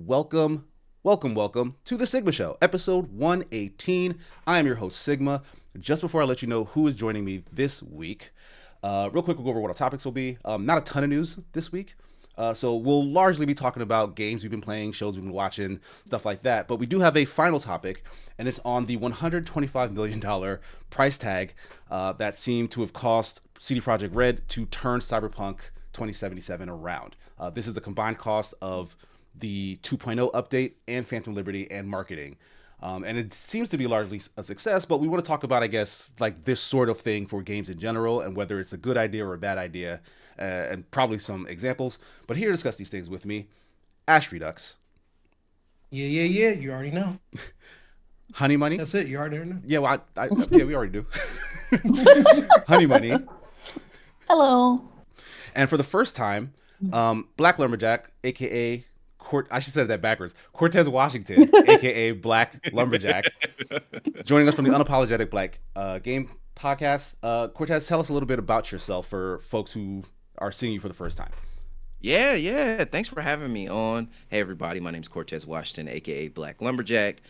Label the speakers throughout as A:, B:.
A: welcome, welcome to the Sigma Show, episode 118. I am your host, Sigma. Just before I let you know who is joining me this week, real quick, we'll go over what our topics will be. Not a ton of news this week. So we'll largely be talking about games we've been playing, shows we've been watching, stuff like that. But we do have a final topic, and it's on the $125 million price tag that seemed to have cost CD Projekt Red to turn Cyberpunk 2077 around. This is the combined cost of the 2.0 update and Phantom Liberty and marketing. And it seems to be largely a success, but we want to talk about, I guess, like this sort of thing for games in general and whether it's a good idea or a bad idea, and probably some examples. But here to discuss these things with me, Ash Redux.
B: Yeah. You already know.
A: Honey Money.
B: That's it. You already know.
A: Yeah, well, yeah, we already do. Honey Money.
C: Hello.
A: And for the first time, Black Lumberjack, aka I should say that backwards. Cortez Washington, aka Black Lumberjack, joining us from the Unapologetic Black Game Podcast. Cortez, tell us a little bit about yourself for folks who are seeing you for the first time.
D: Yeah. Thanks for having me on. Hey, everybody. My name's Cortez Washington, aka Black Lumberjack.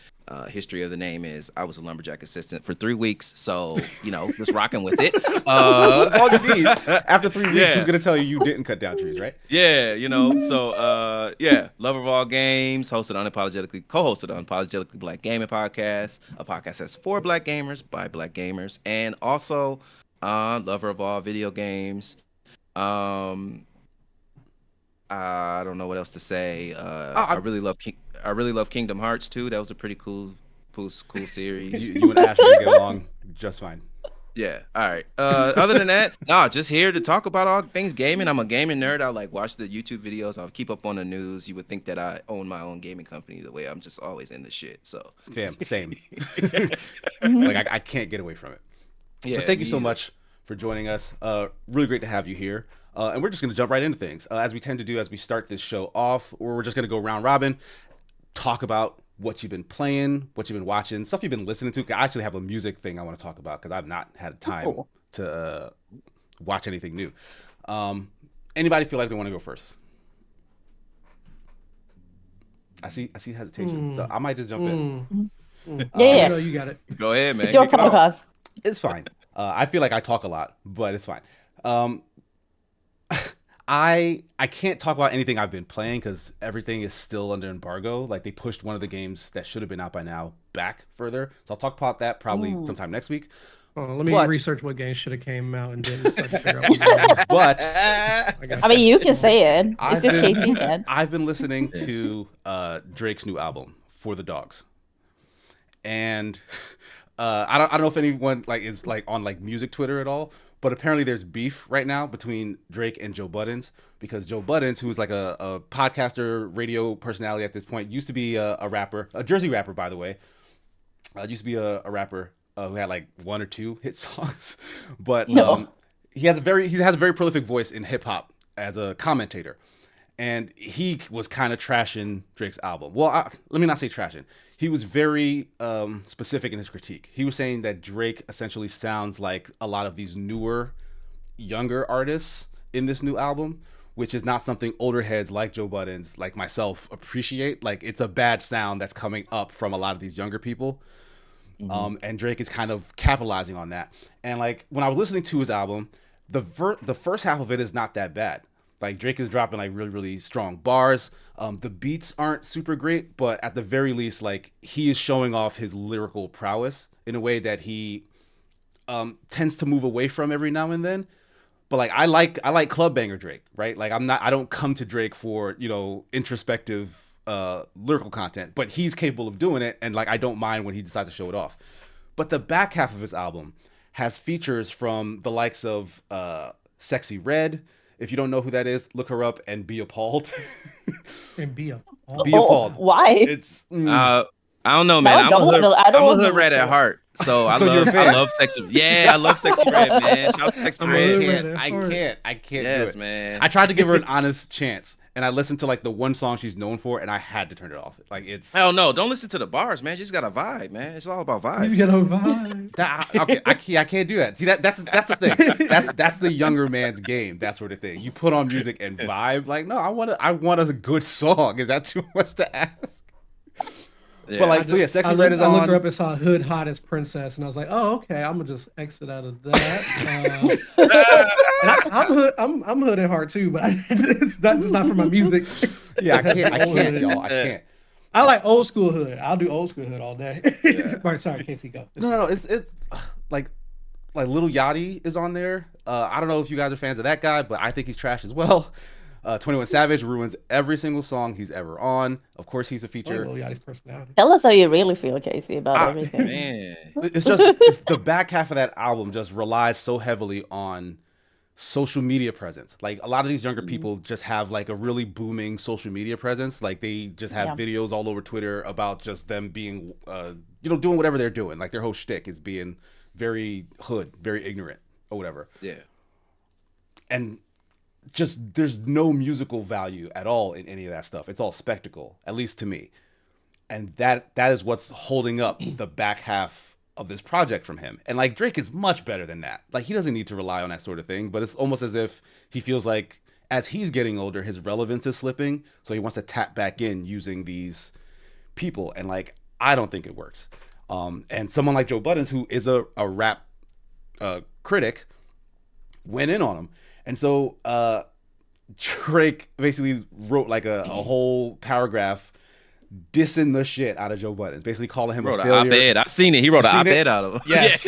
D: History of the name is I was a lumberjack assistant for 3 weeks, so just rocking with it.
A: That's all you need. After 3 weeks, who's gonna tell you didn't cut down trees, right?
D: Yeah, So lover of all games, co-hosted Unapologetically Black Gaming Podcast, a podcast that's for Black gamers by Black gamers, and also lover of all video games. I don't know what else to say. I really love Kingdom Hearts too. That was a pretty cool series.
A: You and Ash get along just fine.
D: Yeah. All right. Other than that, just here to talk about all things gaming. I'm a gaming nerd. I watch the YouTube videos. I'll keep up on the news. You would think that I own my own gaming company the way I'm just always in the shit. So
A: same. I can't get away from it.
D: Yeah.
A: But thank you so much for joining us. Really great to have you here. And we're just going to jump right into things. As we tend to do as we start this show off, we're just going to go round robin, talk about what you've been playing, what you've been watching, stuff you've been listening to. I actually have a music thing I want to talk about because I've not had time to watch anything new. Anybody feel like they want to go first? I see hesitation, so I might just jump in.
C: Yeah.
B: No, you got it.
D: Go ahead, man.
C: It's your podcast.
A: It's fine. I feel like I talk a lot, but it's fine. I can't talk about anything I've been playing because everything is still under embargo. Like, they pushed one of the games that should have been out by now back further. So I'll talk about that probably sometime next week.
B: Let me research what games should have came out and didn't. So I can figure out
A: But
C: I mean, you can say it. It's just Casey said.
A: I've been listening to Drake's new album, For the Dogs. And I don't know if anyone is on music Twitter at all. But apparently there's beef right now between Drake and Joe Buttons because Joe Buttons, who's like a podcaster, radio personality at this point, used to be a rapper, a Jersey rapper, by the way. Used to be a rapper who had like 1 or 2 hit songs. But he has a very prolific voice in hip hop as a commentator. And he was kind of trashing Drake's album. Well, let me not say trashing. He was very specific in his critique. He was saying that Drake essentially sounds like a lot of these newer, younger artists in this new album, which is not something older heads like Joe Buttons, like myself, appreciate. Like, it's a bad sound that's coming up from a lot of these younger people. And Drake is kind of capitalizing on that. And when I was listening to his album, the first half of it is not that bad. Like, Drake is dropping really, really strong bars. The beats aren't super great, but at the very least, he is showing off his lyrical prowess in a way that he tends to move away from every now and then. But I like club banger Drake, right? I don't come to Drake for, introspective lyrical content, but he's capable of doing it, and I don't mind when he decides to show it off. But the back half of his album has features from the likes of Sexy Red. If you don't know who that is, look her up and be appalled.
B: Be appalled.
A: Be appalled.
C: Why?
A: It's
D: I don't know, man. I'm a hood rat at heart, so I love Sexy. Yeah, I love Sexy Red, man. Shout out to Sexy Red.
A: I can't do it,
D: man.
A: I tried to give her an honest chance, and I listened to like the one song she's known for, and I had to turn it off. Like it's
D: Hell no, don't listen to the bars, man. You just got a vibe, man. It's all about vibes.
B: You got a vibe.
A: okay, I can't do that. See that's the thing. That's the younger man's game. That sort of thing. You put on music and vibe. Like no, I want a good song. Is that too much to ask?
D: Yeah.
A: But like, so yeah, Sexy Red is
B: I
A: on.
B: looked her up and saw Hood Hottest Princess, and I was like, oh, okay, I'm gonna just exit out of that. And I'm hood at heart too, but it's not for my music.
A: Yeah, I can't, y'all. I can't.
B: I like old school hood. I'll do old school hood all day.
D: Yeah.
B: Sorry, Casey, go.
A: No. It's like Lil Yachty is on there. I don't know if you guys are fans of that guy, but I think he's trash as well. 21 Savage ruins every single song he's ever on. Of course, he's a feature.
B: Lil Yachty's personality.
C: Tell us how you really feel, Casey, about everything.
D: Man.
A: It's the back half of that album just relies so heavily on social media presence. Like a lot of these younger people just have like a really booming social media presence. Like they just have videos all over Twitter about just them being, doing whatever they're doing. Like their whole shtick is being very hood, very ignorant or whatever.
D: Yeah.
A: And just there's no musical value at all in any of that stuff. It's all spectacle, at least to me. And that is what's holding up the back half of this project from him. And like Drake is much better than that. Like he doesn't need to rely on that sort of thing, but it's almost as if he feels like as he's getting older, his relevance is slipping. So he wants to tap back in using these people. And like, I don't think it works. And someone like Joe Buttons, who is a rap critic, went in on him. And so Drake basically wrote like a whole paragraph dissing the shit out of Joe Buttons, basically calling him a failure.
D: Op-ed. I seen it. He wrote an op-ed out of him.
A: Yes.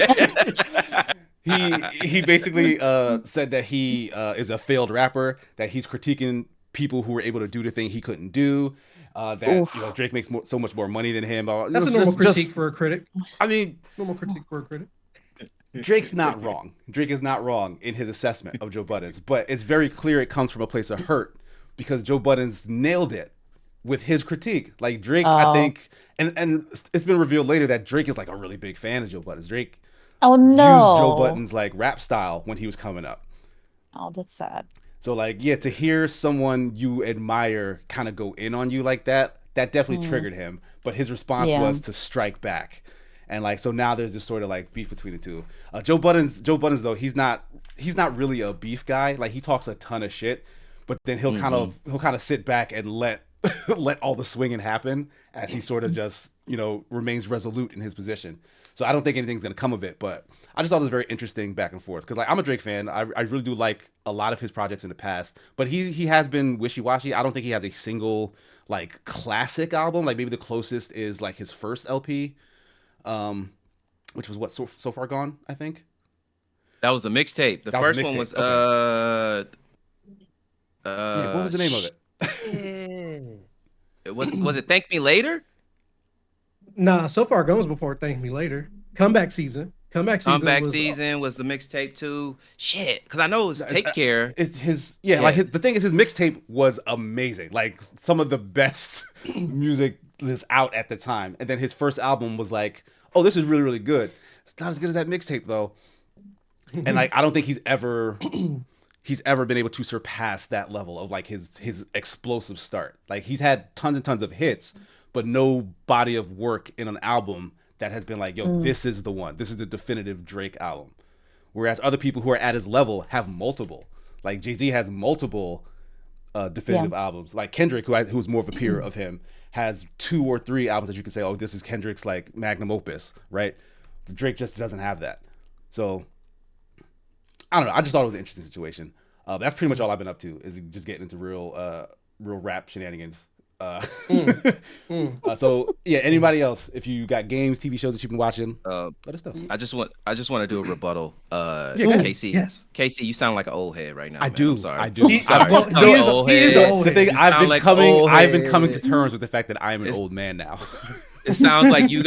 A: He basically said that he is a failed rapper, that he's critiquing people who were able to do the thing he couldn't do. That Drake makes so much more money than him.
B: That's a normal critique for a critic.
A: I mean,
B: normal critique for a critic.
A: Drake's not wrong. Drake is not wrong in his assessment of Joe Buttons, but it's very clear it comes from a place of hurt because Joe Buttons nailed it with his critique. Like Drake, I think, and it's been revealed later that Drake is like a really big fan of Joe Buttons. Drake used Joe Buttons like rap style when he was coming up.
C: Oh, that's sad.
A: So like, yeah, to hear someone you admire kind of go in on you like that definitely triggered him. But his response was to strike back. And like, so now there's this sort of like beef between the two. Joe Buttons though, he's not really a beef guy. Like he talks a ton of shit, but then he'll kind of sit back and let all the swinging happen as he sort of just, remains resolute in his position. So I don't think anything's going to come of it, but I just thought it was very interesting back and forth. Cause like I'm a Drake fan. I really do like a lot of his projects in the past, but he has been wishy-washy. I don't think he has a single like classic album. Like maybe the closest is like his first LP. Which was what so far gone, I think.
D: That was the mixtape. The first one was
A: what was the name of
D: it? Was it Thank Me Later?
B: Nah, So Far Gone was before Thank Me Later. Comeback season was
D: the mixtape too. Shit, because I know it was Take Care.
A: It's the thing is his mixtape was amazing. Like some of the best music was out at the time. And then his first album was like, oh, this is really, really good. It's not as good as that mixtape though. And like I don't think he's ever been able to surpass that level of like his explosive start. Like he's had tons and tons of hits, but no body of work in an album that has been like, yo, this is the one. This is the definitive Drake album. Whereas other people who are at his level have multiple. Like Jay-Z has multiple definitive albums. Like Kendrick, who's more of a peer of him, has 2 or 3 albums that you can say, oh, this is Kendrick's like magnum opus, right? Drake just doesn't have that. So I don't know. I just thought it was an interesting situation. That's pretty much all I've been up to, is just getting into real rap shenanigans. So yeah, anybody else, if you got games, TV shows that you've been watching, let us know.
D: I just want to do a rebuttal. Casey,
B: yes.
D: Casey, you sound like an old head right now.
A: I
D: man.
A: do.
D: I'm sorry.
A: I do.
B: He is
D: old head.
B: old
A: The thing,
B: head.
A: I've been coming to terms with the fact that I am an old man now.
D: It sounds like you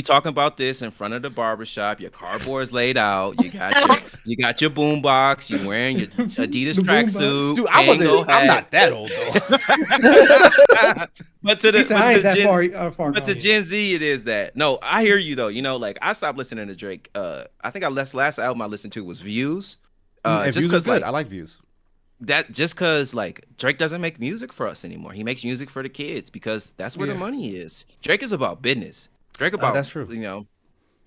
D: talking about this in front of the barbershop. Your cardboard's laid out. You got your boombox. You wearing your Adidas tracksuit.
A: Dude, I'm not that old though.
D: But to
B: the
D: Gen Z, it is that. No, I hear you though. Like I stopped listening to Drake. I think last album I listened to was Views.
A: And
D: just
A: Views is
D: because
A: good. I like Views.
D: that just because like Drake doesn't make music for us anymore. He makes music for the kids because that's where the
B: Yeah.
D: money is. Drake is about business. Drake about
A: That's true.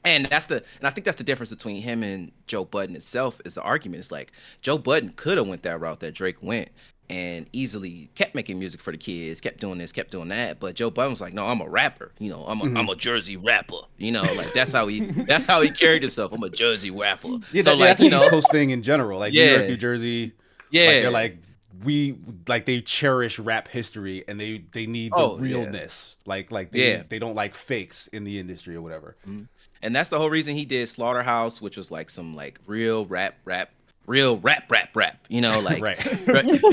D: and I think that's the difference between him and Joe Budden itself is the argument. It's like Joe Budden could have went that route that Drake went and easily kept making music for the kids, kept doing this, kept doing that. But Joe Budden was like, no, I'm a rapper. I'm a Jersey rapper. Like that's how he carried himself. I'm a Jersey rapper.
A: Yeah,
D: So
A: that's the East Coast thing in general. Like New York,
D: Yeah.
A: New Jersey.
D: Yeah.
A: Like they're like they cherish rap history and they need the realness. Like they don't like fakes in the industry or whatever.
D: And that's the whole reason he did Slaughterhouse, which was like some like real rap. Like
A: Right.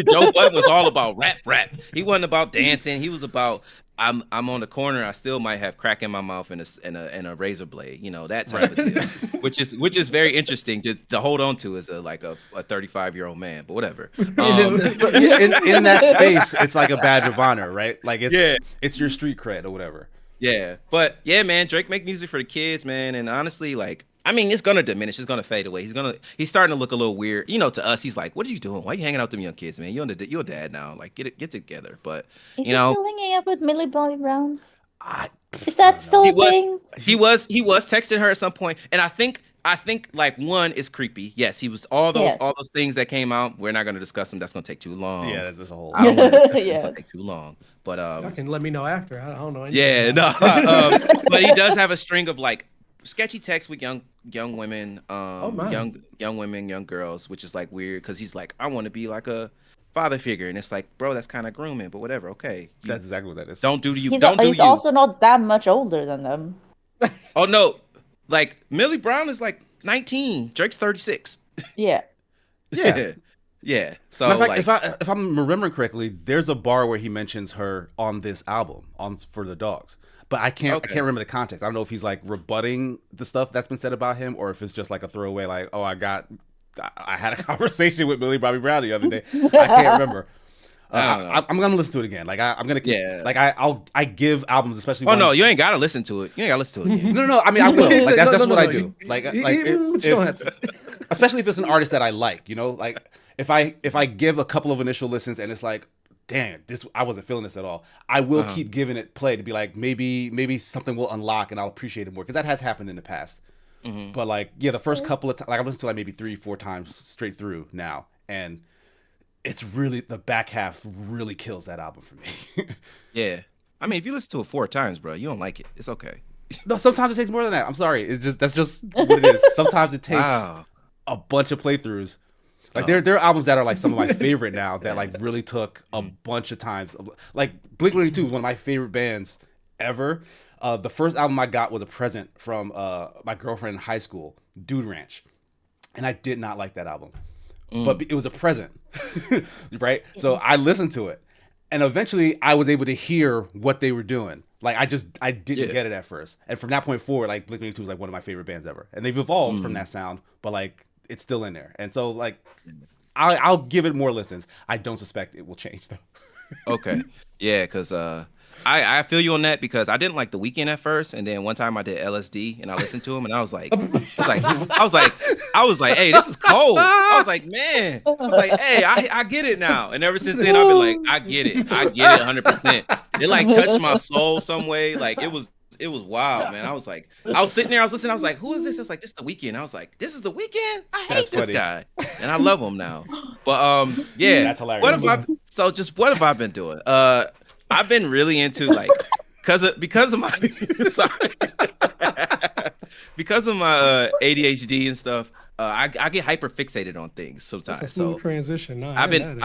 D: Joe Budden was all about rap. He wasn't about dancing. He was about I'm on the corner. I still might have crack in my mouth and a razor blade. That type of deal, which is very interesting to hold on to as a 35-year-old man. But whatever.
A: In that space, it's like a badge of honor, right? Like it's your street cred or whatever.
D: Yeah, but yeah, man, Drake make music for the kids, man, and honestly, like, I mean, it's gonna diminish, it's gonna fade away. He's starting to look a little weird, to us. He's like, "What are you doing? Why are you hanging out with them young kids, man? You're a dad now. Like, get together." But
C: Is he still hanging up with Millie Bobby Brown? Is that still
D: he
C: a thing?
D: he was texting her at some point, and I think like one is creepy. Yes, he was all those things that came out. We're not gonna discuss them. That's gonna take too long.
A: Yeah, that's a whole.
D: I don't want to take too long. But
B: y'all can let me know after. I don't know anything.
D: Yeah, no. But he does have a string of like sketchy texts with young women, young women, young girls, which is like weird because he's like, I want to be like a father figure, and it's like, bro, that's kind of grooming, but whatever. Okay,
A: that's exactly what that is.
D: Don't do you.
C: He's also not that much older than them.
D: Oh no, like Millie Brown is like 19. Drake's 36.
C: Yeah.
A: Yeah.
D: Yeah. So
A: matter of fact, if I'm remembering correctly, there's a bar where he mentions her on this album For the Dogs. But I can't remember the context. I don't know if he's like rebutting the stuff that's been said about him or if it's just like a throwaway like, "Oh, I had a conversation with Millie Bobby Brown the other day." I can't remember. I'm gonna listen to it again. Like I'm gonna keep, like I give albums, especially.
D: Oh no, you ain't gotta listen to it. You ain't gotta listen to it again.
A: No. I mean, I will. Like that's what I do.
B: If,
A: especially if it's an artist that I like. Like if I give a couple of initial listens and it's like, damn, I wasn't feeling this at all. I will keep giving it play to be like, maybe something will unlock and I'll appreciate it more because that has happened in the past. Mm-hmm. But like, yeah, the first couple of times, like I've listened to like maybe 3-4 times straight through now, and it's really the back half really kills that album for me.
D: Yeah, I mean, if you listen to it 4 times, bro, you don't like it. It's okay.
A: No, sometimes it takes more than that. I'm sorry. That's just what it is. Sometimes it takes a bunch of playthroughs. Like there are albums that are like some of my favorite now that like really took a bunch of times. Like Blink-182 is one of my favorite bands ever. The first album I got was a present from my girlfriend in high school, Dude Ranch, and I did not like that album, but it was a present, right? So I listened to it, and eventually I was able to hear what they were doing. Like I didn't get it at first, and from that point forward, like Blink-182 was like one of my favorite bands ever, and they've evolved from that sound, but like it's still in there, and so like I'll give it more listens. I don't suspect it will change though.
D: Okay, yeah, because I feel you on that because I didn't like The Weeknd at first, and then one time I did LSD and I listened to him and I was like, hey, this is cold. I was like, man, hey, I get it now. And ever since then I've been like, I get it 100%. It like touched my soul some way. Like it was wild, man. I was sitting there, I was listening, I was like, who is this? It's like, this is The Weeknd. I was like, this is The Weeknd? I hate this guy. And I love him now. But yeah.
A: That's hilarious.
D: What have I been doing? I've been really into like because of my because of my ADHD and stuff. I get hyper fixated on things sometimes.
B: It's a smooth transition. No,
D: I've been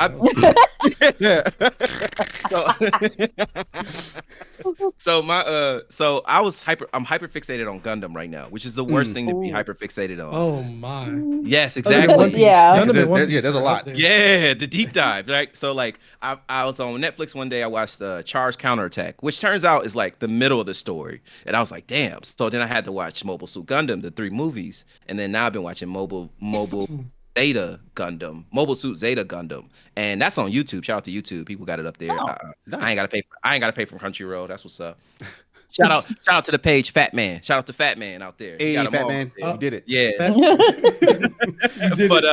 D: so I'm hyper fixated on Gundam right now, which is the worst thing to be hyper fixated on.
B: Oh my.
D: Yes, exactly.
C: Yeah.
A: There's a lot.
D: Yeah, the deep dive. Like so like I was on Netflix one day, I watched Charge Counterattack, which turns out is like the middle of the story. And I was like, damn. So then I had to watch Mobile Suit Gundam, the 3 movies. And then now I've been watching Mobile Zeta Gundam, Mobile Suit Zeta Gundam, and that's on YouTube. Shout out to YouTube, people got it up there.
A: Nice.
D: I ain't gotta pay for Crunchyroll. That's what's up. Shout out to the page Fat Man. Shout out to Fat Man out there. He
A: Hey,
D: got 'em
A: Fat
D: all
A: Man,
D: out there.
A: you did it.
D: Yeah.
B: did
D: But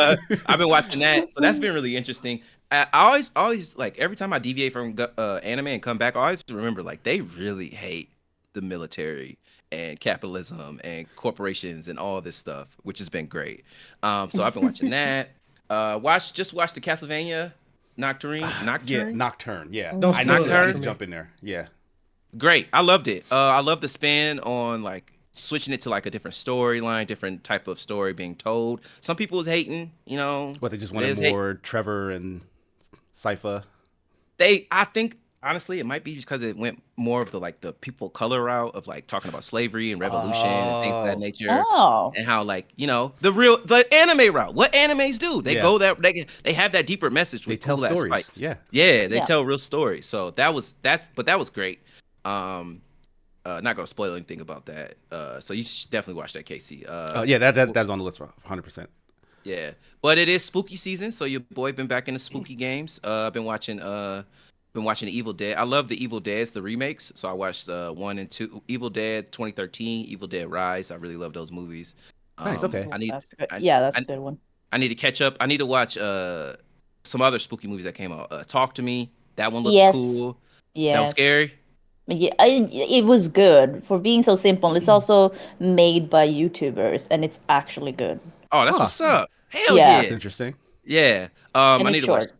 D: I've been watching that, so that's been really interesting. I always like every time I deviate from anime and come back, I always remember like they really hate the military and capitalism and corporations and all this stuff, which has been great. So I've been watching that. Just watch the Castlevania Nocturne.
A: Yeah, Nocturne. Yeah,
B: Don't
A: I
B: spoil
A: need
B: it
A: to, I
B: for
A: need to
B: me.
A: jump in there. Yeah.
D: Great. I loved it. I love the spin on like switching it to like a different storyline, different type of story being told. Some people was hating,
A: What, they just
D: they
A: wanted
D: was
A: more Trevor and Sypha?
D: I think honestly it might be because it went more of the like the people of color route of like talking about slavery and revolution and things of that
A: Oh,
D: nature.
C: Oh.
D: And how like the anime route, what animes do, they
A: yeah.
D: go that they have that deeper message
A: They
D: with
A: tell
D: cool ass
A: stories.
D: fights.
A: Yeah.
D: Yeah, they
C: Yeah.
D: tell real stories. So that was great. um Not gonna spoil anything about that. So you should definitely watch that, Casey.
A: Yeah, that's on the list for 100%.
D: Yeah, but it is spooky season, so your boy been back in the spooky games. I've been watching the Evil Dead. I love the Evil Deads, the remakes. So I watched 1 and 2, Evil Dead 2013, Evil Dead Rise. I really love those movies.
A: Nice, okay.
D: I need
C: That's good.
D: I,
C: Yeah, that's
D: I,
C: a good one.
D: I need to catch up. I need to watch some other spooky movies that came out. Talk to Me. That one looked
C: Yes.
D: cool. That was
C: Yes.
D: scary.
C: Yeah, it was good for being so simple. It's also made by YouTubers, and it's actually good.
D: Oh, that's
A: Huh.
D: what's up. Hell
C: Yeah.
A: That's
D: yeah.
A: interesting.
D: Yeah.
C: And
D: I
C: it's
D: need to watch.
C: short.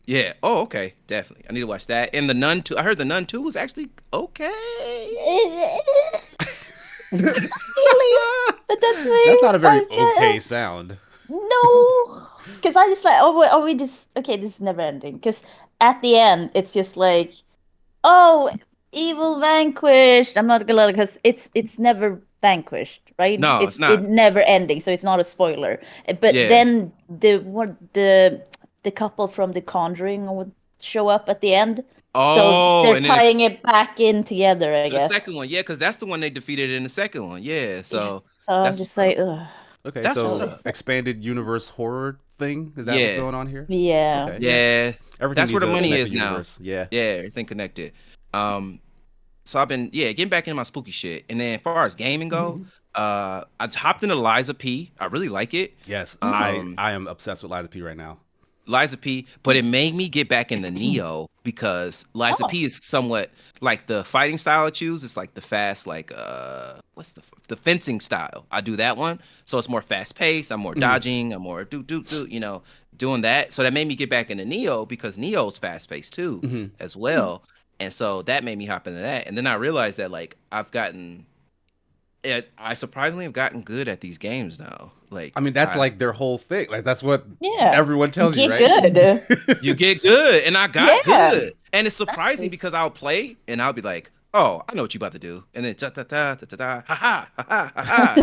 D: Yeah. Oh, okay. Definitely. I need to watch that. And The Nun 2. I heard The Nun 2 was actually okay.
C: Really? But that's me.
A: That's not a very
C: Okay.
A: okay sound.
C: No, because I just like, we just okay. This is never ending. Because at the end, it's just like, oh, evil vanquished. I'm not gonna because it's never vanquished, right?
D: No, it's
C: It
D: not.
C: never ending, so it's not a spoiler. But
D: Yeah.
C: then the couple from The Conjuring would show up at the end.
D: Oh,
C: So they're
D: and then
C: tying it back in together, I
D: the
C: guess.
D: second one, yeah, because that's the one they defeated in the second one. Yeah. So
C: So I'm
D: that's
C: just
D: what's
C: like,
D: up.
C: ugh.
A: Okay,
D: That's what's
A: so
D: up.
A: expanded universe horror thing? Is that what's
D: Yeah.
A: going on here?
C: Yeah.
A: Okay.
D: Yeah.
A: Everything
D: That's where
A: needs
D: the
A: a
D: money
A: connected
D: is now.
A: universe. Yeah.
D: Yeah, everything connected. So I've been getting back into my spooky shit. And then as far as gaming go, I hopped into Liza P. I really like it.
A: Yes,
D: Um,
A: I am obsessed with Liza P right now.
D: Liza P, but it made me get back into Neo because Liza
C: Oh.
D: P is somewhat like the fighting style I choose. It's like the fast, like what's the fencing style. I do that one, so it's more fast paced. I'm more dodging. I'm more doing that. So that made me get back into Neo because Neo's fast paced too, as well. And so that made me hop into that. And then I realized that like I surprisingly have gotten good at these games now. Like
A: I mean, that's like their whole thing. Like that's what
C: Yeah.
A: everyone tells you,
C: Get
A: right?
C: good.
D: you get good, and I got
C: Yeah.
D: good. And it's surprising
C: Nice.
D: because I'll play and I'll be like, "Oh, I know what you about to do," and then ta ta ta ta ta ta ha ha ha ha ha,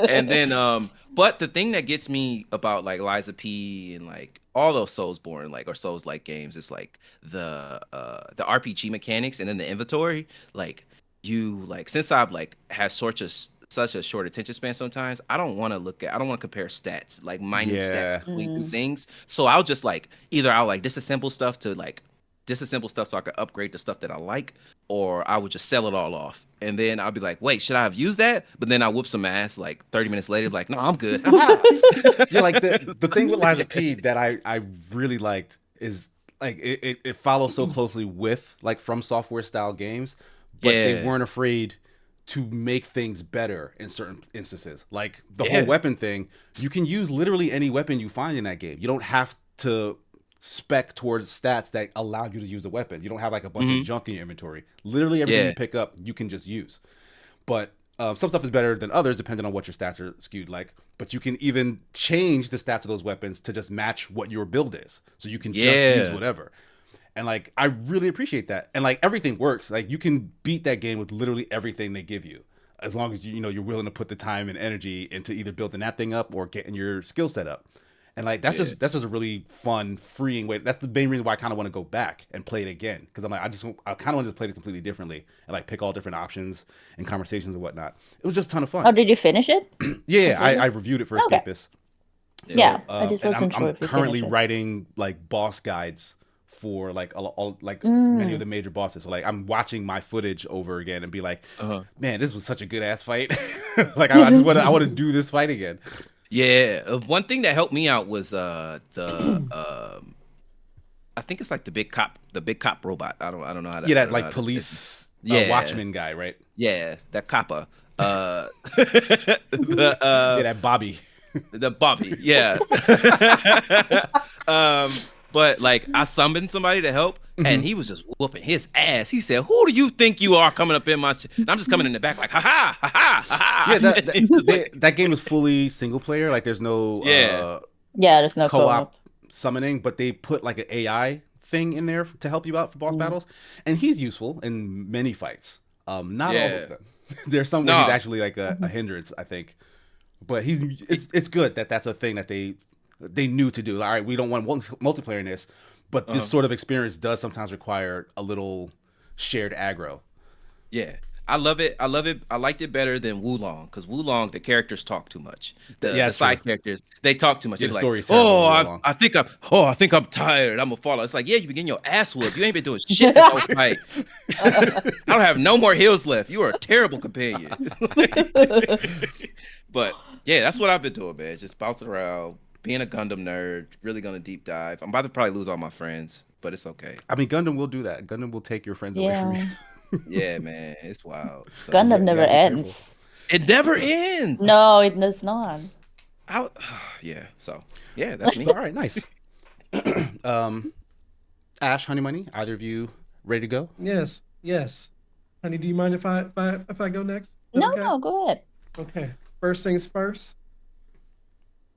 D: And then but the thing that gets me about like Liza P and like all those Soulsborne like or Souls like games is like the RPG mechanics and then the inventory. Like you like since I've like have such a short attention span sometimes, I don't want to compare stats, like minute
A: Yeah.
D: stats between two things. So I'll just like either I'll like disassemble stuff so I can upgrade the stuff that I like, or I would just sell it all off. And then I'll be like, wait, should I have used that? But then I whoop some ass like 30 minutes later, like, no, I'm good.
A: Yeah, like the thing with Liza P that I really liked is like it follows so closely with like From Software style games, but they
D: Yeah.
A: weren't afraid to make things better in certain instances. Like the
D: Yeah.
A: whole weapon thing, you can use literally any weapon you find in that game. You don't have to spec towards stats that allow you to use the weapon. You don't have like a bunch of junk in your inventory. Literally everything
D: Yeah.
A: you pick up, you can just use. But some stuff is better than others depending on what your stats are skewed like. But you can even change the stats of those weapons to just match what your build is. So you can just use
D: Yeah.
A: whatever. And like I really appreciate that. And like everything works. Like you can beat that game with literally everything they give you. As long as you're willing to put the time and energy into either building that thing up or getting your skill set up. And like that's just a really fun, freeing way. That's the main reason why I kind of want to go back and play it again, because I'm like I kind of want to just play it completely differently and like pick all different options and conversations and whatnot. It was just a ton of fun.
C: Oh, did you finish it?
A: Yeah, I reviewed it for
C: Okay.
A: Escapist.
C: Yeah, I just
A: and
C: wasn't sure
A: I'm
C: if you
A: currently
C: finished it.
A: writing like boss guides for like many of the major bosses. So like I'm watching my footage over again and be like, man, this was such a good ass fight. Like I want to do this fight again.
D: Yeah, one thing that helped me out was I think it's like the big cop robot. I don't know how to.
A: Yeah, that like police watchman guy, right?
D: Yeah, that copper.
A: Yeah, that Bobby.
D: The Bobby, yeah. But like I summoned somebody to help, and he was just whooping his ass. He said, "Who do you think you are coming up in my?" And I'm just coming in the back like, "Ha ha, ha ha, ha ha."
A: Yeah, that game is fully single player. Like there's no
C: there's no
A: co-op summoning, but they put like an AI thing in there to help you out for boss battles, and he's useful in many fights. Not all of them. There's some where he's actually like a hindrance, I think. But it's good that that's a thing that they knew to do. All right, we don't want multiplayer in this, but this sort of experience does sometimes require a little shared aggro.
D: Yeah, I love it. I liked it better than Wulong, because Wulong, the characters talk too much. The side characters, they talk too much.
A: Yeah,
D: They're
A: the story's
D: like, I think I'm tired. I'm gonna fall. It's like, yeah, you've been getting your ass whooped. You ain't been doing shit this whole fight. I don't have no more heals left. You are a terrible companion. But yeah, that's what I've been doing, man. Just bouncing around, being a Gundam nerd, really gonna deep dive. I'm about to probably lose all my friends, but it's okay.
A: I mean, Gundam will do that. Gundam will take your friends away from you.
D: Yeah, man, it's wild.
C: So, Gundam never ends.
D: Careful. It never ends.
C: No, it does not.
D: Yeah. So yeah, that's me.
A: All right, nice. Ash, Honey Money, either of you ready to go?
B: Yes. Honey, do you mind if I go next?
C: No, go ahead.
B: Okay. First things first.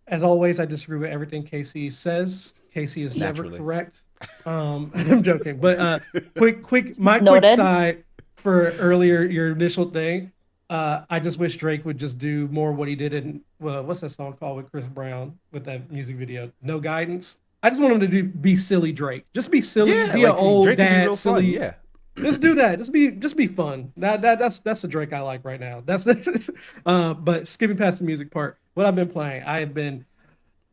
B: As always, I disagree with everything Casey says. Casey is never correct. I'm joking, but quick side for earlier your initial thing. I just wish Drake would just do more what he did in what's that song called with Chris Brown with that music video? No Guidance. I just want him to be silly Drake. Just be silly. Be an old Drake dad silly. Fun, yeah. Just do that. Just be fun. That's the Drake I like right now. That's it. But skipping past the music part, what I've been playing, I have been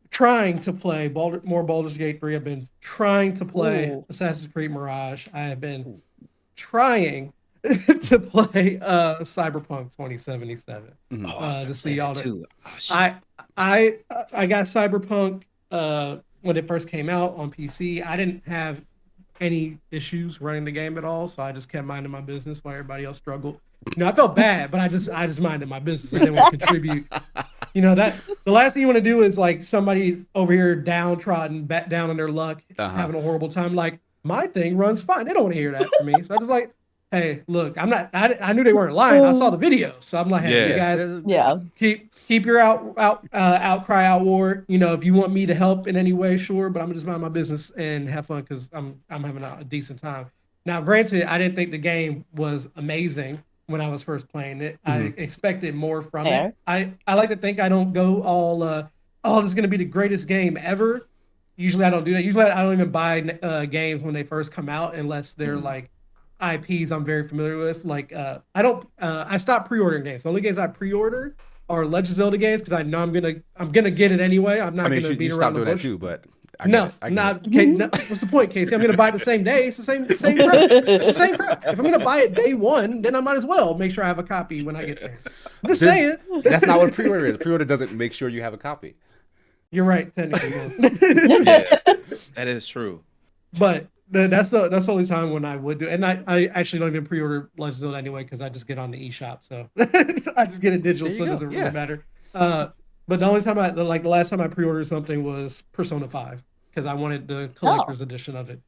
B: trying to play more Baldur's Gate 3. I've been trying to play Assassin's Creed Mirage. I have been trying to play Cyberpunk 2077. To see all that. I got Cyberpunk when it first came out on PC. I didn't have any issues running the game at all, so I just kept minding my business while everybody else struggled. I felt bad, but I just minded my business. I didn't want to contribute. That the last thing you want to do is like somebody over here downtrodden, back down on their luck, having a horrible time. Like, my thing runs fine. They don't want to hear that from me. So I just like, hey, look, I knew they weren't lying. I saw the video, so I'm like, hey, you guys, keep your outcry outward. If you want me to help in any way, sure, but I'm gonna just mind my business and have fun because I'm having a decent time. Now, granted, I didn't think the game was amazing when I was first playing it. I expected more from it. I like to think I don't go all this is gonna be the greatest game ever. Usually I don't do that. Usually I don't even buy games when they first come out unless they're like IPs I'm very familiar with. Like I stopped pre-ordering games. The only games I pre-order are Legend of Zelda games because I know I'm gonna get it anyway. I'm not gonna beat around the bush.
A: That too, but
B: no. What's the point, Casey? I'm gonna buy it the same day. It's the same crap. It's the same crap. If I'm gonna buy it day one, then I might as well make sure I have a copy when I get there. I'm just saying.
A: That's not what pre-order is. Pre-order doesn't make sure you have a copy.
B: You're right, technically.
D: That is true.
B: But that's the only time when I would do it. And I actually don't even pre-order Legend of Zelda anyway because I just get on the eShop. So I just get it digital, so it doesn't really matter. But the only time the last time I pre-ordered something was Persona 5 because I wanted the collector's edition of it.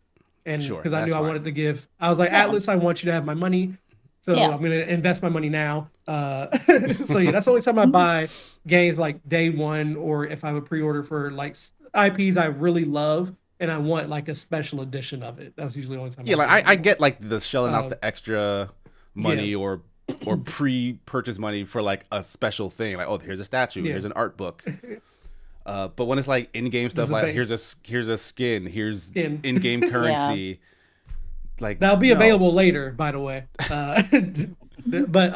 B: And because I knew I wanted to give, I was like, Atlas, I want you to have my money. So I'm going to invest my money now. So that's the only time I buy games like day one, or if I would pre-order for like IPs I really love and I want like a special edition of it. That's usually the only time.
A: Yeah, I get like the shelling out the extra money or pre-purchase money for like a special thing. Like, oh, here's a statue, here's an art book. But when it's like in-game stuff, like here's a skin, here's in-game currency. Like
B: that'll be available later, by the way. But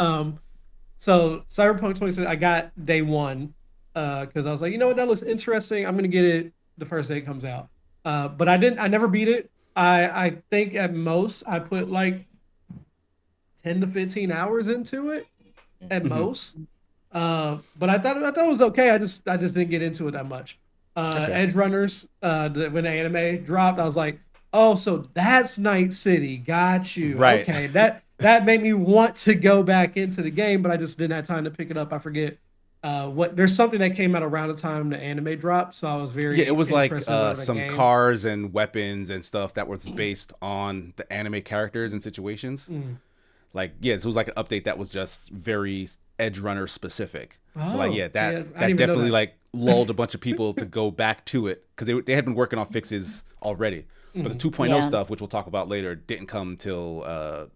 B: so Cyberpunk 2077, I got day one because I was like, you know what, that looks interesting. I'm gonna get it the first day it comes out. But I never beat it. I think at most I put like 10 to 15 hours into it at most. But I thought it was okay. I just didn't get into it that much. Edge Runners, when the anime dropped, I was like, oh, so that's Night City. Got you.
A: Right.
B: Okay, that made me want to go back into the game, but I just didn't have time to pick it up. I forget what. There's something that came out around the time the anime dropped, so I was very
A: it was like
B: interested in the
A: some
B: game.
A: cars and weapons and stuff that was based on the anime characters and situations. Like, yeah, so it was like an update that was just very Edge Runner specific. So like, yeah, that definitely like lulled a bunch of people to go back to it because they had been working on fixes already. But the 2.0 stuff, which we'll talk about later, didn't come till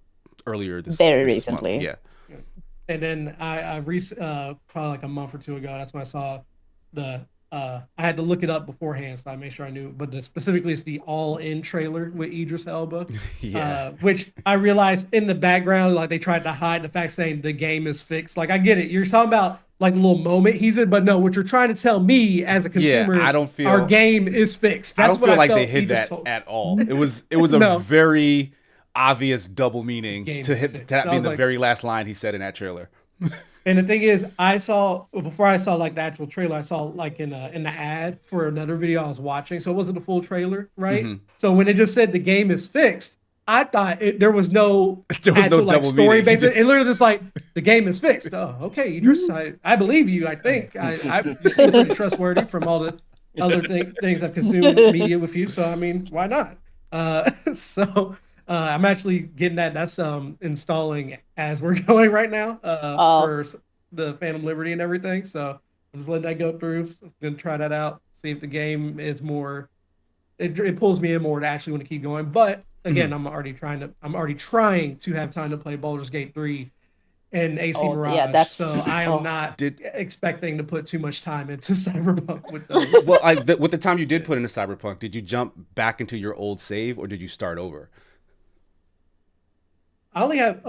A: earlier this
C: recently.
A: Month. Yeah.
B: And then I probably like a month or two ago, that's when I saw the I had to look it up beforehand, so I made sure I knew. But specifically, it's the all-in trailer with Idris Elba, which I realized in the background, like they tried to hide the fact saying the game is fixed. Like I get it, you're talking about like a little moment he's in, but no, what you're trying to tell me as a consumer is our game is fixed.
A: That's I don't feel like they hid that at all. It was a very obvious double meaning to that being the very last line he said in that trailer.
B: And the thing is, before I saw like the actual trailer, I saw like in the ad for another video I was watching. So it wasn't a full trailer, right? So when it just said the game is fixed, I thought there was no actual like story based. It literally just like the game is fixed. Oh, okay, Idris, I believe you. I think you seem pretty trustworthy from all the other things I've consumed media with you. So I mean, why not? I'm actually getting that. That's installing as we're going right now for the Phantom Liberty and everything. So I'm just letting that go through. I'm gonna try that out. See if the game is more. It pulls me in more to actually want to keep going. But again, I'm already trying to have time to play Baldur's Gate 3 and AC Mirage. So I am not expecting to put too much time into Cyberpunk with those.
A: Well, with the time you did put into Cyberpunk, did you jump back into your old save or did you start over?
B: I only have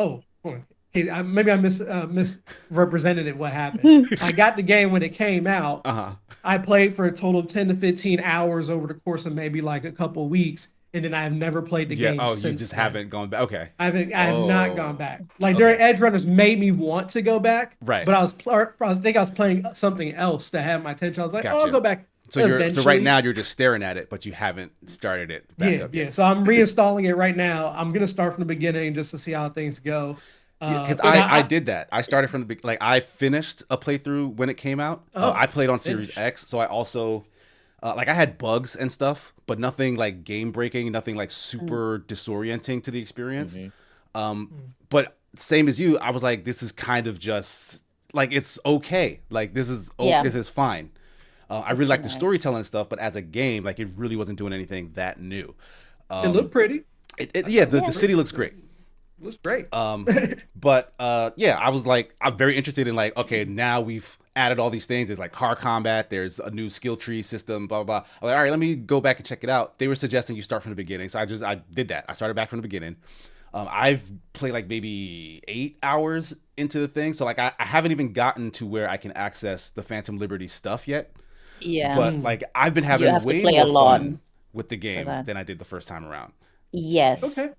B: maybe I misrepresented it. What happened? I got the game when it came out. I played for a total of 10 to 15 hours over the course of maybe like a couple of weeks, and then I have never played the game.
A: Oh, you just haven't gone back. Okay,
B: I have not gone back. Like their Edge Runners made me want to go back,
A: right?
B: But I was playing something else that had my attention. I was like, I'll go back.
A: So right now you're just staring at it, but you haven't started it back up yet.
B: So I'm reinstalling it right now. I'm gonna start from the beginning just to see how things go.
A: Because I did that. I started from the like I finished a playthrough when it came out. I played on Series X, so I also like I had bugs and stuff, but nothing game breaking, nothing like super disorienting to the experience. But same as you, I was like, this is kind of just like it's okay. Like this is fine. I really like the storytelling and stuff, but as a game, like it really wasn't doing anything that new.
B: It looked pretty.
A: The city looks great.
B: It looks great.
A: But I was like, I'm very interested in like, okay, now we've added all these things. There's like car combat. There's a new skill tree system. Blah blah blah. I'm like, all right, let me go back and check it out. They were suggesting you start from the beginning, so I did that. I started back from the beginning. I've played like maybe 8 hours into the thing, so like I haven't even gotten to where I can access the Phantom Liberty stuff yet.
C: Yeah.
A: But like I've been having way more fun with the game than I did the first time around.
C: Yes.
B: Okay.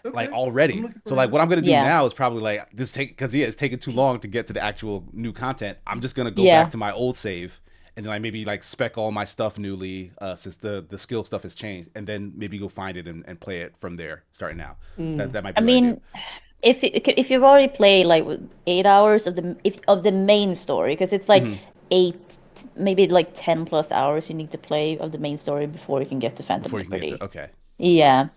A: Like already. So like what I'm gonna do now is probably like it's taking too long to get to the actual new content. I'm just gonna go back to my old save and then I maybe like spec all my stuff newly since the skill stuff has changed, and then maybe go find it and play it from there starting now. That might be. I
C: mean, if you've already played like 8 hours of the main story, because it's like 8, maybe like 10 plus hours you need to play of the main story before you can get to Phantom Liberty.
A: Okay.
C: Yeah.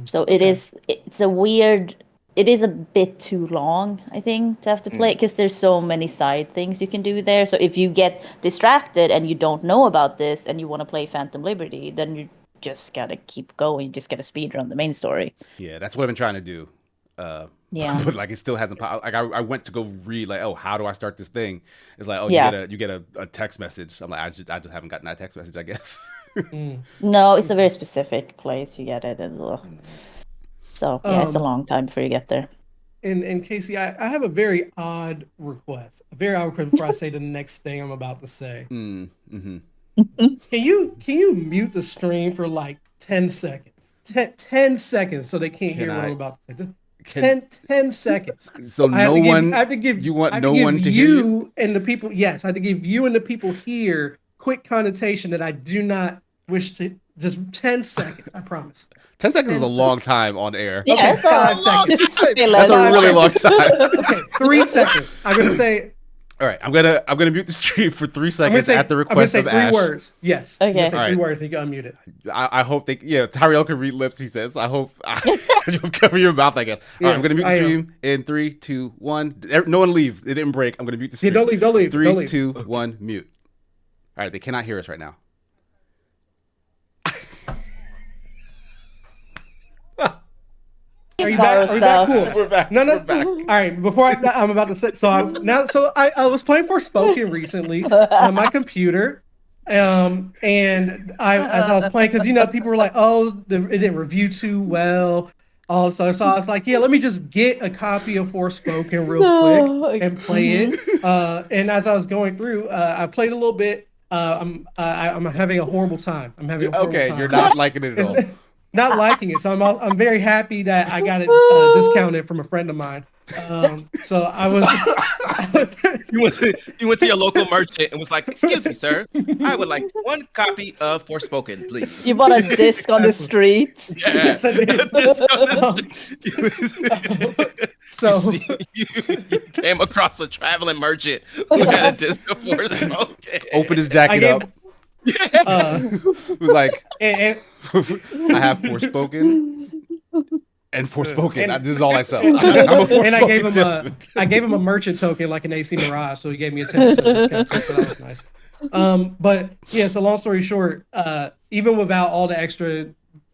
C: So it's a bit too long, I think, to have to play, because there's so many side things you can do there. So if you get distracted and you don't know about this and you want to play Phantom Liberty, then you just gotta keep going. You just gotta speedrun the main story.
A: Yeah, that's what I've been trying to do. But like it still hasn't. Like I went to go read like, oh, how do I start this thing? It's like, oh, you get a text message. I'm like, I just haven't gotten that text message, I guess.
C: No, it's a very specific place you get it, so it's a long time before you get there.
B: And Casey, I have a very odd request. Before I say the next thing I'm about to say. Can you mute the stream for like 10 seconds. 10 seconds so they can't hear what I'm about to say. 10 seconds.
A: So I have to
B: give
A: you want no one to hear you
B: and the people. Yes, I have to give you and the people here quick connotation that I do not wish to. Just 10 seconds, I promise.
A: 10 seconds is a long time on air.
C: Yeah,
B: okay, 5 seconds.
A: That's a really long time.
B: Okay, 3 seconds. I'm gonna say.
A: All right, I'm gonna mute the stream for 3 seconds at the request of Ash.
B: I'm gonna say 3 words. Yes.
C: Okay.
B: I'm gonna say
A: All
B: 3 words and you can unmute it.
A: I hope Tyrell can read lips. He says. I hope you'll cover your mouth. I guess. All right, I'm gonna mute the stream in 3, 2, 1. No one leave. It didn't break. I'm gonna mute the stream.
B: Yeah, don't leave.
A: 3, 2, 1. Mute. All right, they cannot hear us right now.
B: Are you back? Are you back? Cool.
A: We're back.
B: No.
A: We're back.
B: All right. Before I'm about to say, I was playing Forspoken recently on my computer, and as I was playing, because people were like, "Oh, it didn't review too well." Also, so I was like, "Yeah, let me just get a copy of Forspoken real quick and play it." And as I was going through, I played a little bit. I'm having a horrible time.
A: Okay, you're not liking it at all.
B: Not liking it, so I'm very happy that I got it discounted from a friend of mine. So I was.
D: You went to your local merchant and was like, "Excuse me, sir, I would like 1 copy of Forspoken, please."
C: You bought a disc on the street.
D: Yeah.
B: Yes, I did. So
D: you came across a traveling merchant who had a disc of Forspoken.
A: Opened his jacket up. It was like,
B: and
A: I have Forspoken and Forspoken. This is all I sell. I'm a Forspoken
B: and
A: salesman.
B: I gave him a merchant token like an AC Mirage, so he gave me a 10% discount. So that was nice. But yeah, so long story short, even without all the extra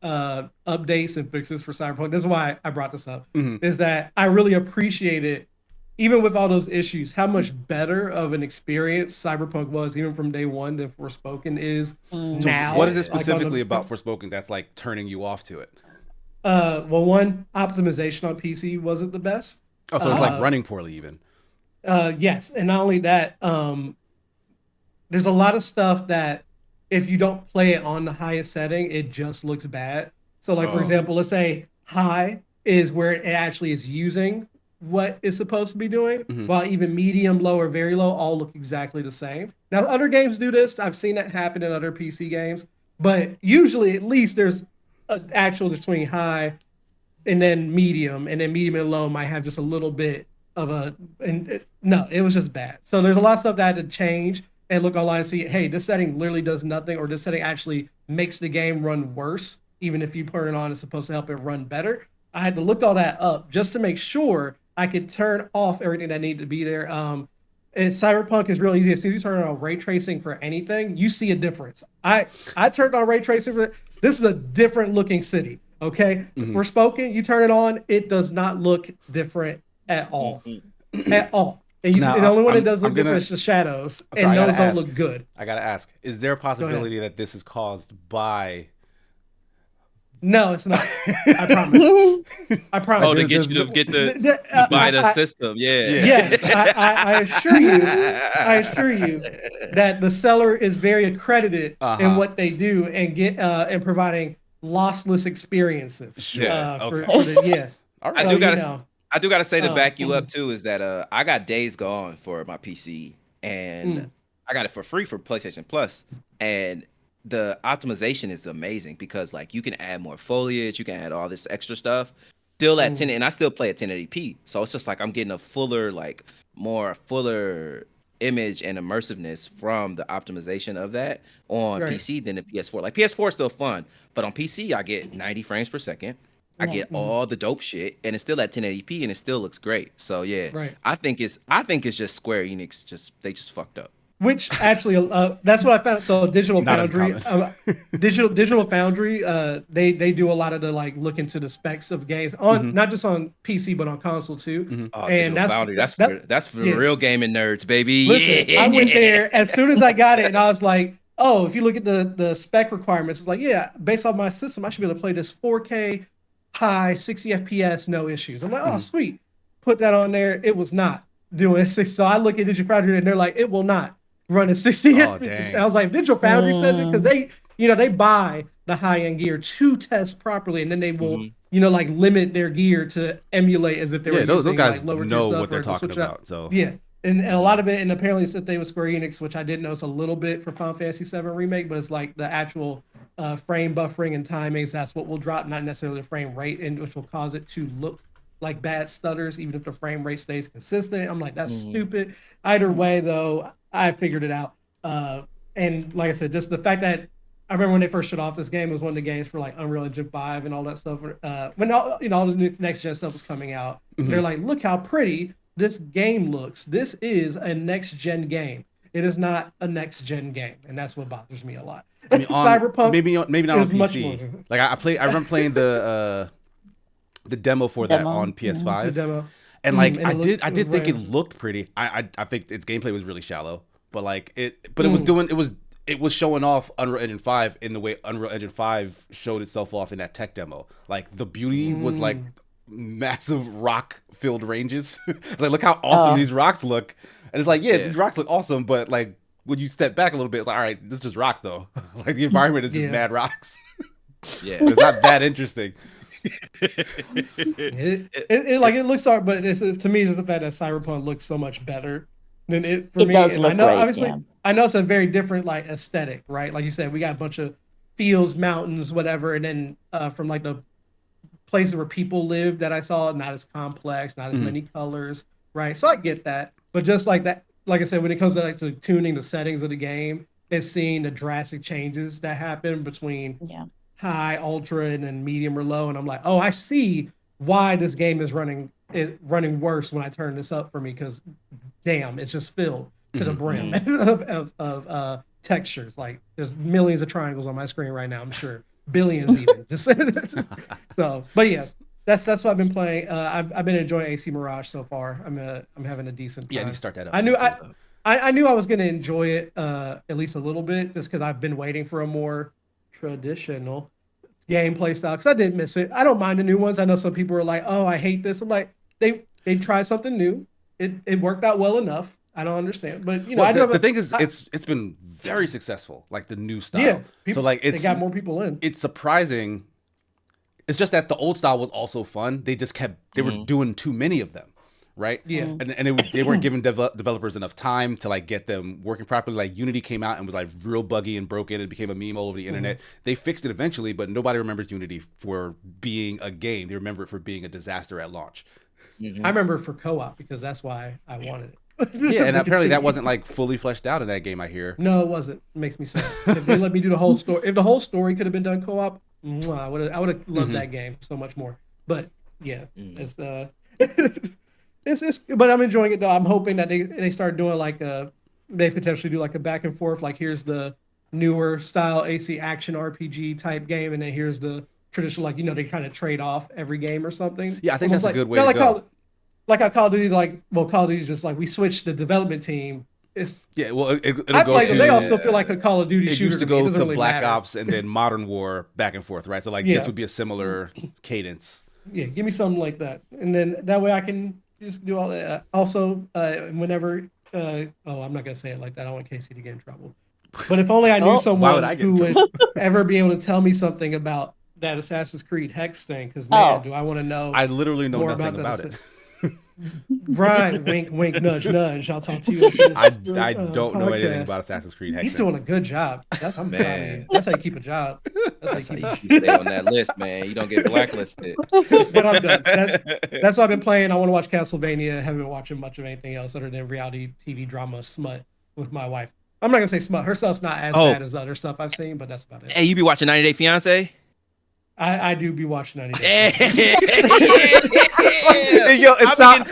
B: updates and fixes for Cyberpunk, this is why I brought this up, is that I really appreciate it, even with all those issues, how much better of an experience Cyberpunk was even from day one than Forspoken is now.
A: So what is it specifically about Forspoken that's like turning you off to it?
B: Well, one, optimization on PC wasn't the best.
A: Oh, so it's like running poorly even.
B: Yes, and not only that, there's a lot of stuff that if you don't play it on the highest setting, it just looks bad. So like, for example, let's say high is where it actually is using what it's supposed to be doing, while even medium, low, or very low all look exactly the same. Now, other games do this. I've seen that happen in other PC games, but usually at least there's an actual between high and then medium and low might have just a little bit of no, it was just bad. So there's a lot of stuff that I had to change and look online and see, hey, this setting literally does nothing, or this setting actually makes the game run worse. Even if you turn it on, it's supposed to help it run better. I had to look all that up just to make sure I could turn off everything that needed to be there. And Cyberpunk is really easy. As soon as you turn on ray tracing for anything, you see a difference. I turned on ray tracing for this is a different looking city. Okay, Forspoken, you turn it on, it does not look different at all, at all. And the only one that does look different is the shadows, and those don't look good.
A: I gotta ask: is there a possibility that this is caused by?
B: No, it's not. I promise. I promise.
D: Oh, to get you to buy the system. Yeah.
B: Yes, I assure you. I assure you that the seller is very accredited in what they do and get and providing lossless experiences.
A: Yeah.
B: Yeah.
A: All right.
D: I do gotta say to back you up too is that I got Days Gone for my PC and I got it for free for PlayStation Plus, and the optimization is amazing because like you can add more foliage, you can add all this extra stuff, still at 10, and I still play at 1080p. So it's just like I'm getting a fuller image and immersiveness from the optimization of that on PC than the PS4. Like PS4 is still fun, but on PC I get 90 frames per second. I get all the dope shit, and it's still at 1080p, and it still looks great. So yeah, I think it's just Square Enix they just fucked up.
B: Which actually, that's what I found. So Digital Foundry, Digital Foundry, they do a lot of the like look into the specs of games on not just on PC but on console too.
D: Oh, and that's for real gaming nerds, baby.
B: Listen, I went there as soon as I got it, and I was like, oh, if you look at the spec requirements, it's like, yeah, based on my system, I should be able to play this 4K high 60 FPS, no issues. I'm like, oh, sweet. Put that on there. It was not doing 60. So I look at Digital Foundry and they're like, it will not run at 60 FPS. I was like, Digital Foundry says it because they buy the high end gear to test properly, and then they will like limit their gear to emulate as if they were
A: those
B: using
A: guys
B: like lower tier
A: know
B: stuff
A: what they're
B: or to
A: talking
B: switch it up.
A: about. So
B: yeah. And a lot of it, and apparently it's that they was Square Enix, which I did notice a little bit for Final Fantasy VII Remake, but it's like the actual frame buffering and timings. That's what will drop, not necessarily the frame rate, and which will cause it to look like bad stutters, even if the frame rate stays consistent. I'm like, that's stupid. Either way, though, I figured it out. And like I said, just the fact that I remember when they first shut off this game, it was one of the games for like Unreal Engine 5 and all that stuff. When all the new next gen stuff was coming out, they're like, look how pretty this game looks. This is a next gen game. It is not a next gen game, and that's what bothers me a lot.
A: I mean,
B: Cyberpunk,
A: maybe not on PC. Like I remember playing the demo for that on PS5.
B: The demo.
A: And like I did think it looked pretty. I think its gameplay was really shallow, but like it was showing off Unreal Engine 5 in the way Unreal Engine 5 showed itself off in that tech demo. Like the beauty was like massive rock filled ranges. It's like, look how awesome these rocks look. And it's like, these rocks look awesome, but like when you step back a little bit, it's like, all right, this is just rocks though. Like the environment is just mad rocks. It's not that interesting.
B: It looks hard, but to me, it's the fact that Cyberpunk looks so much better than it for me.
C: Does look
B: I know,
C: great,
B: obviously, I know it's a very different like aesthetic, right? Like you said, we got a bunch of fields, mountains, whatever, and then from like the places where people live that I saw, not as complex, not as many colors, right? So I get that, but just like that, like I said, when it comes to actually tuning the settings of the game, it's seeing the drastic changes that happen between high, ultra, and then medium or low, and I'm like, oh, I see why this game is running worse when I turn this up for me, because damn, it's just filled to the brim of textures. Like there's millions of triangles on my screen right now, I'm sure billions even. Just so, but yeah, that's what I've been playing. I've been enjoying AC Mirage so far. I'm having a decent time.
A: Yeah, you start that up.
B: I knew I was going to enjoy it at least a little bit, just because I've been waiting for a more traditional gameplay style, because I didn't miss it. I don't mind the new ones. I know some people are like, oh, I hate this. I'm like, they tried something new. It worked out well enough. I don't understand, but
A: the thing is, it's been very successful, like the new style.
B: Yeah, people,
A: so like
B: they got more people in.
A: It's surprising. It's just that the old style was also fun. They just they were doing too many of them, right?
B: Yeah,
A: and they weren't giving developers enough time to like get them working properly. Like Unity came out and was like real buggy and broken and became a meme all over the internet. They fixed it eventually, but nobody remembers Unity for being a game. They remember it for being a disaster at launch.
B: I remember it for co-op, because that's why I wanted it.
A: Yeah, and apparently that wasn't like fully fleshed out in that game, I hear.
B: No, it wasn't. It makes me sad. If they let me do the whole story, if the whole story could have been done co-op, I would have loved that game so much more. But yeah, it's but I'm enjoying it though. I'm hoping that they start doing like they potentially do like a back and forth, like here's the newer style AC action RPG type game, and then here's the traditional, like they kind of trade off every game or something.
A: Yeah, I think
B: almost
A: that's a good way to go.
B: Like how Call of Duty, Call of Duty is just like we switched the development team.
A: It'll
B: I
A: go
B: played
A: to.
B: them. They all still feel like a Call of Duty
A: it
B: shooter.
A: Used to go to
B: really
A: Black
B: matter.
A: Ops and then Modern War back and forth, right? So like this would be a similar cadence.
B: Yeah, give me something like that, and then that way I can just do all that. Also, whenever I'm not gonna say it like that. I don't want Casey to get in trouble. But if only I knew someone who would ever be able to tell me something about that Assassin's Creed Hex thing, because man, do I want to know.
A: I literally know nothing about it.
B: Right, wink, wink, nudge, nudge. I'll talk to you.
A: I don't know anything about Assassin's Creed Hex.
B: He's doing a good job. That's how you keep a job.
D: That's how you stay on that list, man. You don't get blacklisted.
B: But I'm done. That's what I've been playing. I want to watch Castlevania. Haven't been watching much of anything else other than reality TV drama smut with my wife. I'm not gonna say smut. Her stuff's not as bad as the other stuff I've seen, but that's about it.
D: Hey, you be watching 90 Day Fiance?
B: I do be watching 90 Day.
A: Yo, it sounded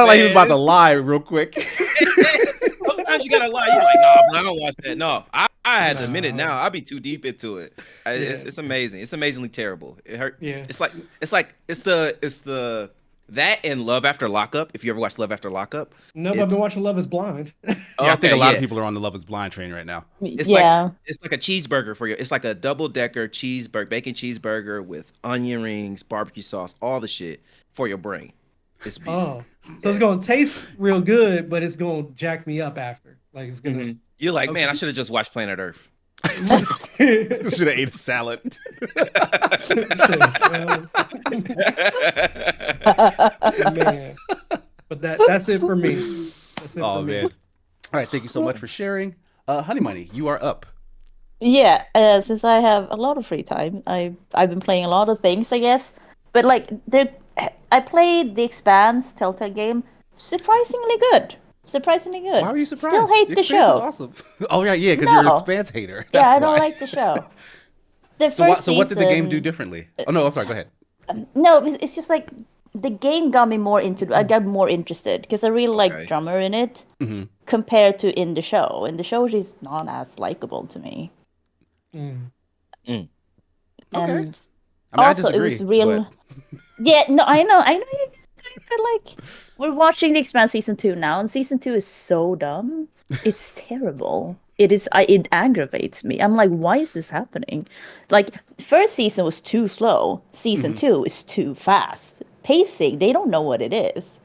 A: like he was about to lie real quick.
D: Sometimes you gotta lie. You're like, no, but I don't watch that. No, I had to admit it now. I'll be too deep into it. It's amazing. It's amazingly terrible. It hurt.
B: Yeah.
D: It's the that and Love After Lockup. If you ever watched Love After Lockup.
B: No, but I've been watching Love Is Blind.
A: I think a lot of people are on the Love Is Blind train right now.
D: It's like a cheeseburger for you. It's like a double-decker bacon cheeseburger with onion rings, barbecue sauce, all the shit for your brain. It's beautiful.
B: So it's gonna taste real good, but it's gonna jack me up after. Like it's gonna.
D: You're like, man, I should have just watched Planet Earth.
A: Should have ate a salad.
B: Man, but that's it for me. That's it for me.
A: Man! All right, thank you so much for sharing. Honey Money, you are up.
C: Yeah, since I have a lot of free time, I've been playing a lot of things, I guess. But like, I played The Expanse Telltale game. Surprisingly good. Surprisingly good.
A: Why were you surprised?
C: Still hate the
A: Expanse
C: show.
A: Is awesome. Oh yeah, because you're an
C: No.
A: Expanse hater.
C: Yeah,
A: That's
C: I don't
A: why.
C: like the show. The
A: So
C: first
A: what did the game do
C: season-
A: differently? Oh no, I'm sorry. Go ahead.
C: No, it's just like the game got me more into. I got more interested because I really like
D: Okay.
C: Drummer in it
A: Mm-hmm.
C: compared to in the show. In the show, she's not as likable to me.
B: Mm.
A: Okay.
C: And
A: I mean,
C: also,
A: I disagree.
C: it was real.
A: But...
C: Yeah, no, I know. But like, we're watching The Expanse season 2 now, and season 2 is so dumb. It's terrible. It is. It aggravates me. I'm like, why is this happening? Like, first season was too slow. Season 2 is too fast. Pacing, they don't know what it is.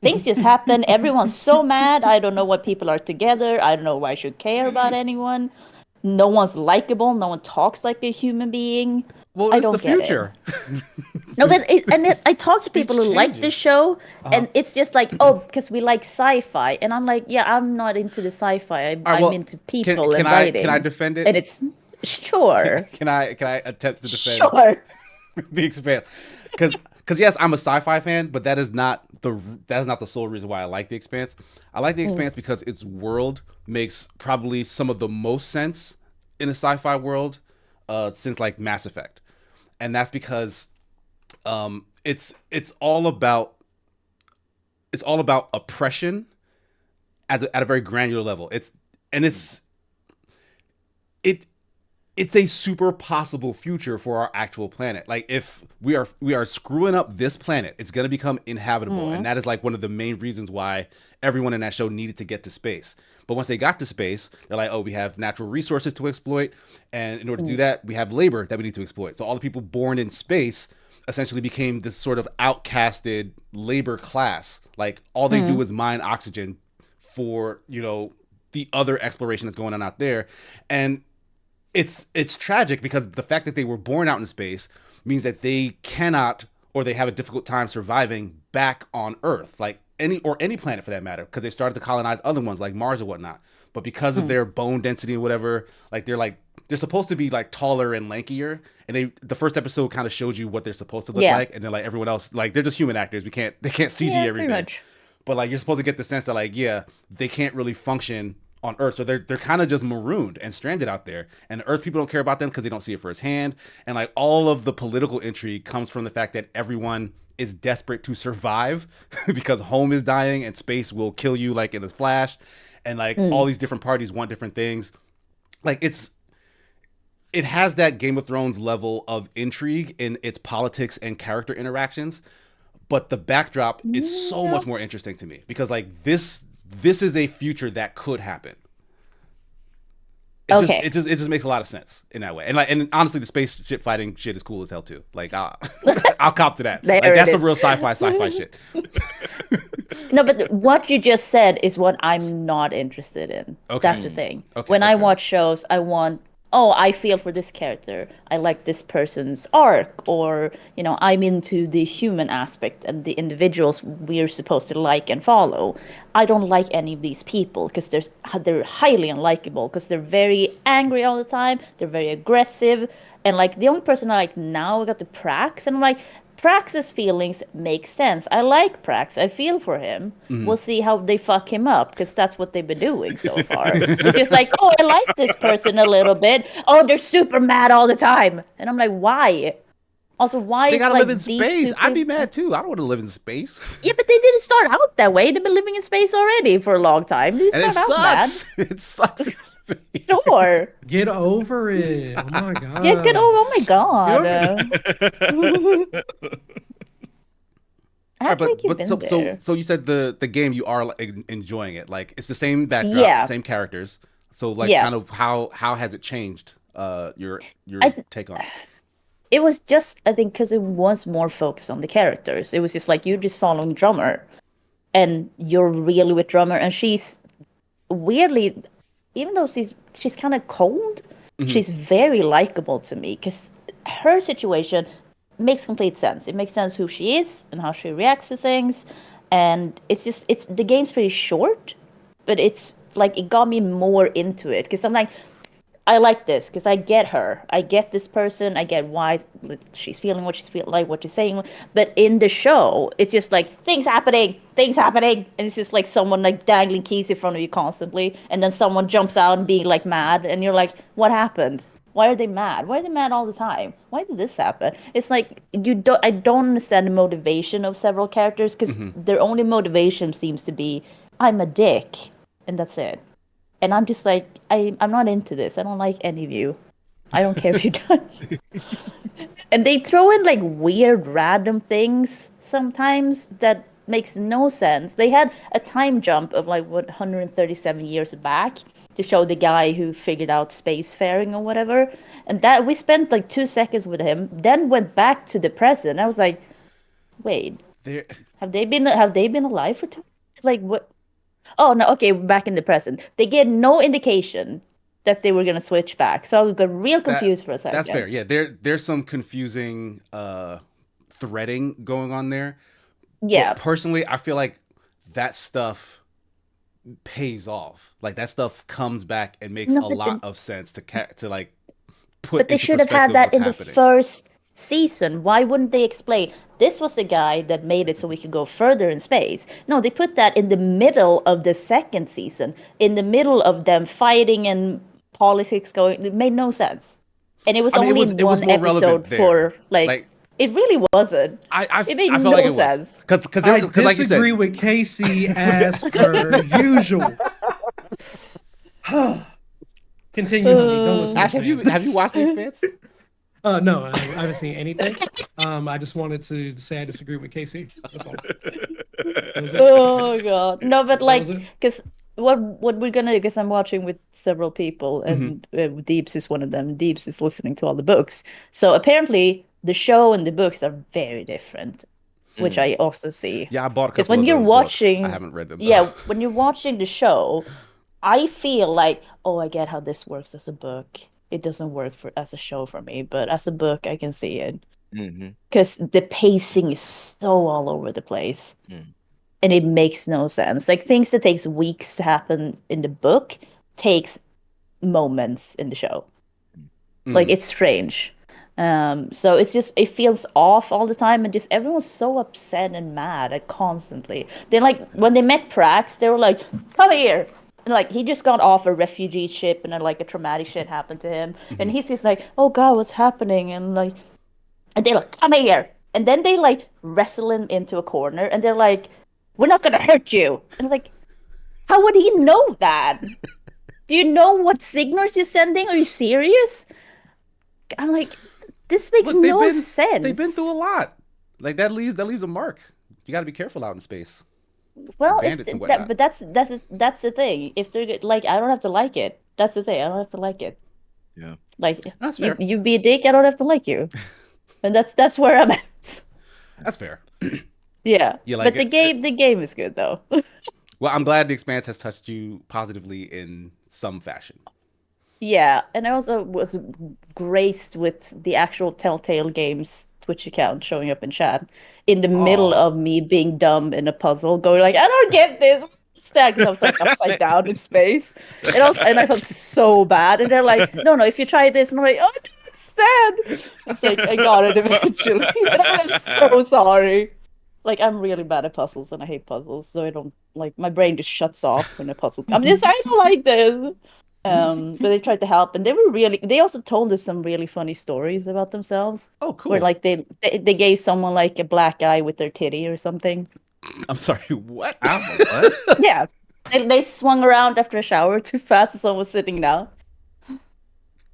C: Things just happen. Everyone's so mad. I don't know why people are together. I don't know why I should care about anyone. No one's likable. No one talks like a human being.
A: Well,
C: I
A: it's
C: don't
A: the
C: get it.
A: future.
C: No, but I talk to people who like the
A: changes.
C: show, and it's just like, oh, because we like sci-fi, and I'm like, yeah, I'm not into the sci-fi. I'm
A: well,
C: into people
A: can
C: and
A: I-
C: writing.
A: can I defend it?
C: And it's sure,
A: Can I attempt to defend
C: sure.
A: The Expanse? Because yes, I'm a sci-fi fan, but that is not the sole reason why I like The Expanse. I like The Expanse because its world makes probably some of the most sense in a sci-fi world since like Mass Effect, and that's because it's all about oppression at a very granular level. It's a super possible future for our actual planet. Like if we are screwing up this planet, it's going to become inhabitable. And that is like one of the main reasons why everyone in that show needed to get to space. But once they got to space, they're like, oh, we have natural resources to exploit. And in order to do that, we have labor that we need to exploit. So all the people born in space essentially became this sort of outcasted labor class. Like all they do is mine oxygen for, the other exploration that's going on out there. And it's tragic because the fact that they were born out in space means that they cannot, or they have a difficult time surviving back on Earth, like any planet for that matter, because they started to colonize other ones like Mars or whatnot. But because of their bone density and whatever, like they're supposed to be like taller and lankier, and the first episode kind of showed you what they're supposed to look like, and then like everyone else, like they're just human actors. They can't CG everything.
C: Much.
A: But like you're supposed to get the sense that like they can't really function on Earth, so they're kind of just marooned and stranded out there, and the Earth people don't care about them because they don't see it firsthand. And like all of the political intrigue comes from the fact that everyone is desperate to survive because home is dying and space will kill you like in a flash, and like all these different parties want different things. Like it has that Game of Thrones level of intrigue in its politics and character interactions, but the backdrop is so much more interesting to me because like this is a future that could happen. It just makes a lot of sense in that way. And honestly, the spaceship fighting shit is cool as hell too. Like I'll cop to that. Like that's some real sci-fi shit.
C: No, but what you just said is what I'm not interested in.
A: Okay.
C: That's the thing.
A: Okay,
C: When I
A: okay.
C: watch shows, I feel for this character. I like this person's arc, or, I'm into the human aspect and the individuals we're supposed to like and follow. I don't like any of these people because they're highly unlikable because they're very angry all the time. They're very aggressive. And like the only person I like now, I got the Prax, and I'm like, Prax's feelings make sense. I like Prax. I feel for him. We'll see how they fuck him up because that's what they've been doing so far. It's just like, oh, I like this person a little bit. Oh, they're super mad all the time. And I'm like, why? Also, why
A: They
C: is
A: gotta
C: like
A: live in
C: these
A: space.
C: two
A: I'd be
C: people-
A: mad too. I don't want to live in space.
C: Yeah, but they didn't start out that way. They've been living in space already for a long time. They
A: And it
C: start out
A: sucks. It sucks in space.
C: bad. Sure.
B: Get over it. Oh my god.
C: Yeah, good. Oh my god.
A: All right,
C: I think you've
A: but
C: been there.
A: so you said the game you are like, enjoying it. Like it's the same backdrop,
C: Yeah.
A: same characters. So like
C: Yeah.
A: kind of how has it changed your
C: I-
A: take on it?
C: It was just, I think, because it was more focused on the characters. It was just like you're just following Drummer, and you're really with Drummer, and she's weirdly, even though she's kind of cold, she's very likable to me because her situation makes complete sense. It makes sense who she is and how she reacts to things, and it's the game's pretty short, but it's like it got me more into it because I'm like, I like this because I get her. I get this person. I get why she's feeling what she's feeling, like what she's saying. But in the show, it's just like things happening, and it's just like someone like dangling keys in front of you constantly, and then someone jumps out and being like mad, and you're like, what happened? Why are they mad? Why are they mad all the time? Why did this happen? It's like I don't understand the motivation of several characters because their only motivation seems to be I'm a dick, and that's it. And I'm just like, I'm not into this. I don't like any of you. I don't care if you don't. And they throw in like weird random things sometimes that makes no sense. They had a time jump of like 137 years back to show the guy who figured out spacefaring or whatever. And that we spent like 2 seconds with him, then went back to the present. I was like, wait, have they been alive for 2? Like what? Oh no, okay, back in the present. They get no indication that they were gonna switch back. So I got real confused for a second.
A: That's fair. Yeah, there's some confusing threading going on there.
C: Yeah.
A: But personally, I feel like that stuff pays off. Like that stuff comes back and makes a lot of sense to like put.
C: But they should have had that in the first season. Why wouldn't they explain this was the guy that made it so we could go further in space? No, they put that in the middle of the second season, in the middle of them fighting and politics going. It made no sense, and it was only one episode for like it really wasn't. It made no
A: like
C: sense.
A: Because
B: I disagree with Casey as per usual. Continue, honey. Don't listen.
A: Ash, have you watched The Expanse?
B: No, I haven't seen anything. I just wanted to say I disagree with Casey. That's all.
C: Oh god, no, but like, because what we're gonna do? Because I'm watching with several people, and Deeps is one of them. Deeps is listening to all the books. So apparently, the show and the books are very different, which I also see.
A: Yeah, I bought a couple of those books. I haven't read them.
C: Yeah, when you're watching the show, I feel like, oh, I get how this works as a book. It doesn't work as a show for me, but as a book, I can see it. Because the pacing is so all over the place. And it makes no sense. Like things that takes weeks to happen in the book takes moments in the show. Like it's strange. So it's just, it feels off all the time, and just everyone's so upset and mad constantly. Then like when they met Prax, they were like, come here. And like he just got off a refugee ship, and then like a traumatic shit happened to him, and he's just like, oh god, what's happening? And they're like, come here. And then they like wrestle him into a corner, and they're like, we're not gonna hurt you. And I'm like, how would he know that? Do you know what signals you're sending? Are you serious? I'm like, this makes no sense.
A: They've been through a lot. Like that leaves a mark. You got to be careful out in space.
C: Well, but that's the thing. If they're like, I don't have to like it. That's the thing. I don't have to like it.
D: Yeah.
C: Like
A: that's fair.
C: You be a dick. I don't have to like you. And that's where I'm at.
A: That's fair.
C: Yeah. But the game is good though.
A: Well, I'm glad The Expanse has touched you positively in some fashion.
C: Yeah, and I also was graced with the actual Telltale Games Twitch account showing up in chat in the middle of me being dumb in a puzzle, going like, I don't get this. Because I was like upside down in space, and I felt so bad. And they're like, no, if you try this, and I'm like, oh, I don't understand. It's like I got it eventually. And I'm so sorry. Like I'm really bad at puzzles, and I hate puzzles, so I don't like. My brain just shuts off when the puzzles. I don't like this. But they tried to help, and they also told us some really funny stories about themselves.
A: Oh, cool.
C: Where like they gave someone like a black eye with their titty or something.
A: I'm sorry, what?
D: What?
C: Yeah. They swung around after a shower too fast, and someone was sitting down.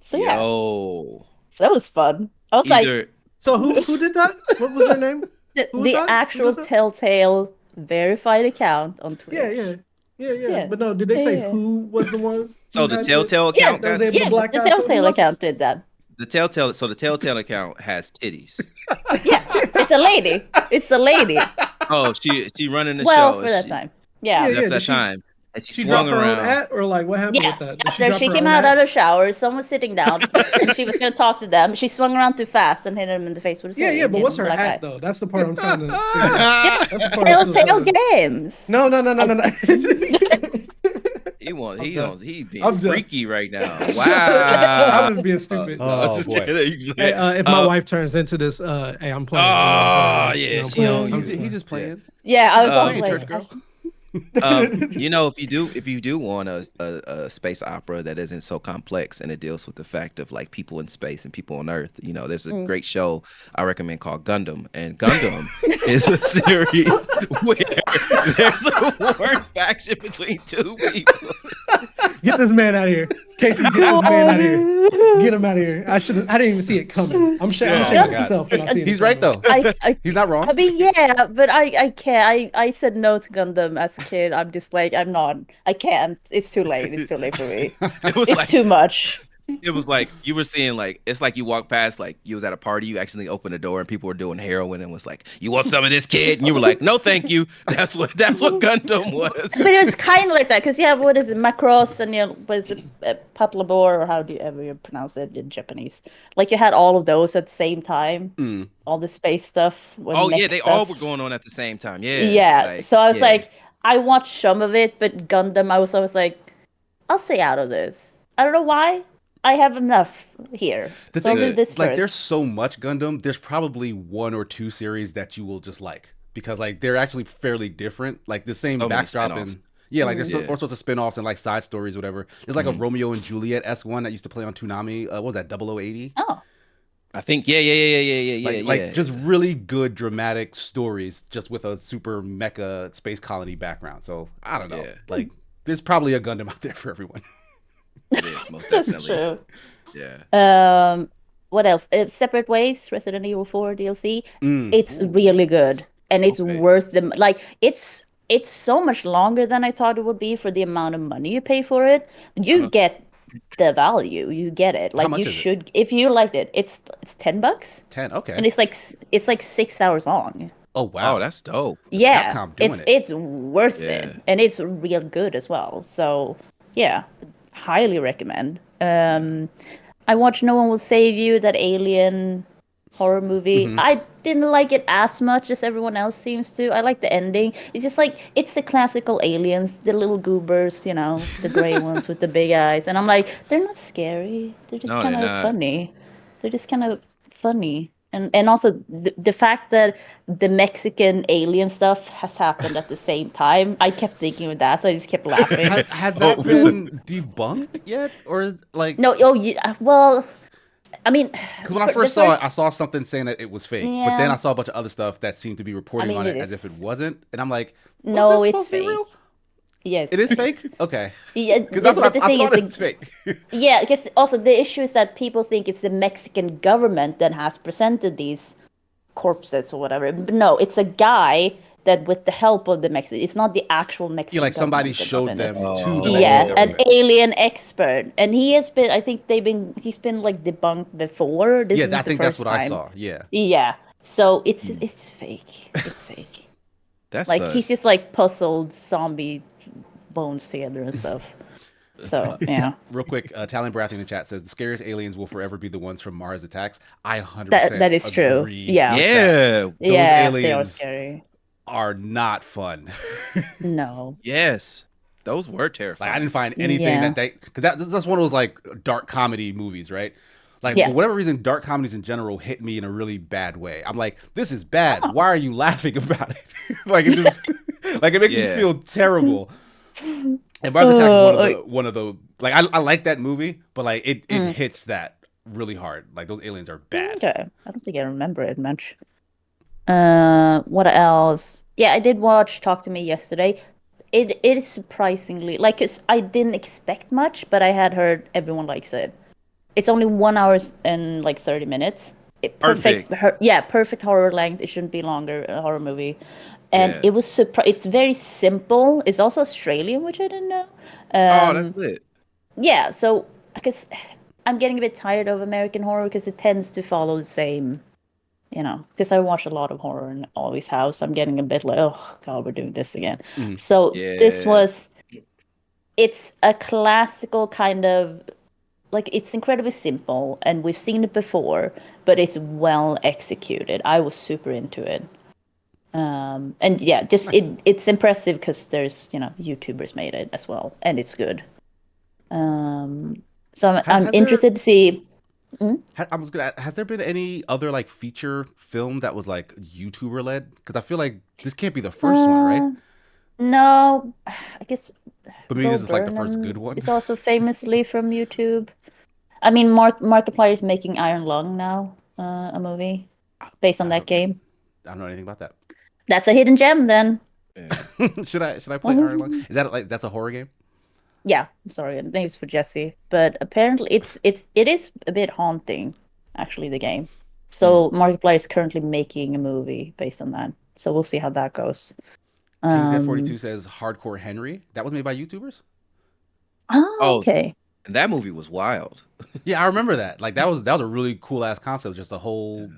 C: So yeah.
D: Yo.
C: So that was fun. I was like,
B: so who did that? What was their name?
C: The actual Telltale verified account on Twitch.
B: Yeah. But no, did they say who was the one?
D: So the Telltale account?
C: The Telltale account did that.
D: The Telltale account has titties.
C: Yeah, it's a lady. It's a lady.
D: Oh, she running the show.
C: Well, for that time. Yeah.
D: That time. and she
B: She
D: swung
B: dropped her own
D: around.
B: at, or like what happened
C: Yeah,
B: with that? Did she
C: after
B: drop
C: she
B: her
C: came
B: own
C: out
B: at?
C: of the shower, someone was sitting down, and she was gonna talk to them. She swung around too fast and hit him in the face with a
B: Yeah,
C: cane.
B: yeah, but
C: hit
B: what's
C: him
B: her
C: black eye.
B: at though? That's the part I'm trying to figure out.
C: Just
B: That's the part I'm still
C: Telltale
B: trying to.
C: Games.
B: No.
D: He being
B: I'm done.
D: freaky right now.
B: I'm
D: Wow.
B: just being stupid.
A: Oh,
D: Just
A: boy.
D: kidding.
B: Hey, if my wife turns into this, hey, I'm playing.
D: Oh,
B: You know,
D: yeah,
B: I'm
D: she
B: playing.
D: on
B: I'm
D: you.
B: just
A: He's just playing.
C: Yeah, I was
D: Oh,
C: also
A: Playing
C: like,
A: church girl.
D: If you do want a space opera that isn't so complex and it deals with the fact of like people in space and people on Earth, there's a great show I recommend called Gundam, and Gundam is a series where there's a warring faction between two people.
B: Get this man out of here, Casey. Get this man out of here. Get him out of here. I didn't even see it coming. I'm shaking myself when I see it.
A: He's right though. He's not wrong.
C: I mean, yeah, but I can't. I said no to Gundam as a kid. I'm just like, I'm not. I can't. It's too late. It's too late for me. It's too much.
D: It was like you were seeing, like, it's like you walk past, like you was at a party, you actually opened the door and people were doing heroin and was like, "You want some of this, kid?" And you were like, "No, thank you." That's what Gundam was.
C: But it was kind of like that because you have, what is it, Macross, and what is it, Patlabor, or how do you ever pronounce it in Japanese? Like you had all of those at the same time, all the space stuff.
D: Oh yeah, they all
C: stuff.
D: were going on at the same time. Yeah.
C: Yeah.
D: Like,
C: So I was like, I watched some of it, but Gundam, I was always like, I'll stay out of this. I don't know why. I have enough here.
A: The
C: so
A: thing
C: I'll do this
A: is, like,
C: first.
A: there's so much Gundam. There's probably one or two series that you will just like because like they're actually fairly different. Like the same backdrop and like there's all sorts of spin-offs and like side stories, whatever. There's like a Romeo and Juliet-esque one that used to play on Toonami. What was that? 0080?
C: Oh.
D: I think yeah.
A: Like just really good dramatic stories, just with a super mecha space colony background. So I don't know.
D: Yeah.
A: Like there's probably a Gundam out there for everyone.
D: It is, most
C: That's
D: definitely.
C: true.
D: Yeah.
C: What else? Separate Ways, Resident Evil 4 DLC. It's really good, and it's worth the like. It's so much longer than I thought it would be for the amount of money you pay for it. You get the value. You get it. Like you should, if you liked it. It's $10.
A: 10, okay.
C: And it's like 6 hours long.
A: Oh wow,
D: that's dope.
C: Yeah,
A: Capcom doing
C: it's worth it, and it's real good as well. So yeah, highly recommend. I watched No One Will Save You, that alien horror movie. I didn't like it as much as everyone else seems to. I like the ending. It's just like, it's the classical aliens, the little goobers, the gray ones with the big eyes. And I'm like, they're not scary. They're just kind of funny. They're just kind of funny. And also the fact that the Mexican alien stuff has happened at the same time, I kept thinking of that, so I just kept laughing.
A: Has that been debunked yet, or is like
C: no? Oh yeah. Well, I mean,
A: because when I first saw it, I saw something saying that it was fake, but then I saw a bunch of other stuff that seemed to be reporting on it as if it wasn't, and I'm like,
C: no,
A: this
C: it's fake.
A: Real?
C: Yes.
A: It is fake? Okay.
C: Yeah,
A: because that's what I thought it was fake.
C: Yeah, because also the issue is that people think it's the Mexican government that has presented these corpses or whatever. But no, it's a guy that, with the help of the Mexican, it's not the actual Mexican.
A: Yeah, like somebody showed them to the Mexican
C: government. An alien expert, and he has been. I think he's been like debunked before. This is
A: I think that's what
C: time.
A: I saw. Yeah.
C: Yeah. So it's fake. It's fake.
D: That's
C: like he's just like puzzled zombie bones together and stuff. So yeah.
A: Real quick, Talon Baratheon in the chat says the scariest aliens will forever be the ones from Mars Attacks. I 100%
C: that is true. Yeah.
A: Those aliens
C: scary.
A: are not fun.
C: No.
D: Yes. Those were terrifying.
A: Like, I didn't find anything because that's one of those like dark comedy movies, right? Like for whatever reason, dark comedies in general hit me in a really bad way. I'm like, this is bad. Why are you laughing about it? Like it just like it makes me feel terrible. And Mars Attacks is one of the like I like that movie, but like it hits that really hard. Like those aliens are bad.
C: Okay, I don't think I remember it much. What else? Yeah, I did watch Talk to Me yesterday. It is surprisingly like, 'cause I didn't expect much, but I had heard everyone likes it. It's only 1 hour and like 30 minutes. Perfect horror length. It shouldn't be longer, a horror movie. And it was it's very simple. It's also Australian, which I didn't know.
D: That's lit.
C: Yeah, so because I'm getting a bit tired of American horror because it tends to follow the same, because I watch a lot of horror and always have. So I'm getting a bit like, oh god, we're doing this again. So this was it's a classical kind of like it's incredibly simple, and we've seen it before, but it's well executed. I was super into it. And yeah, just
A: Nice.
C: it's impressive because there's, YouTubers made it as well, and it's good. So I'm
A: Has there?
C: interested to see. Hmm?
A: I was gonna. Has there been any other like feature film that was like YouTuber led? Because I feel like this can't be the first one, right?
C: Uh, no, I guess
A: But maybe
C: Bo
A: this is like the first good
C: Burnham
A: one.
C: is also famously from YouTube. I mean, Markiplier is making Iron Lung now, a movie based on
A: I
C: that
A: don't.
C: game.
A: I don't know anything about that.
C: That's a hidden gem, then.
D: Yeah.
A: Should I play Iron Lung? Is that like that's a horror game?
C: Yeah, sorry, maybe it's for Jesse, but apparently it is a bit haunting, actually, the game.
A: Hmm.
C: So Markiplier is currently making a movie based on that. So we'll see how that goes.
A: King's Dead 42
C: Um,
A: says Hardcore Henry. That was made by YouTubers?
C: oh,
D: Oh,
C: okay.
D: and that movie was wild.
A: Yeah, I remember that. Like that was a really cool ass concept, just a whole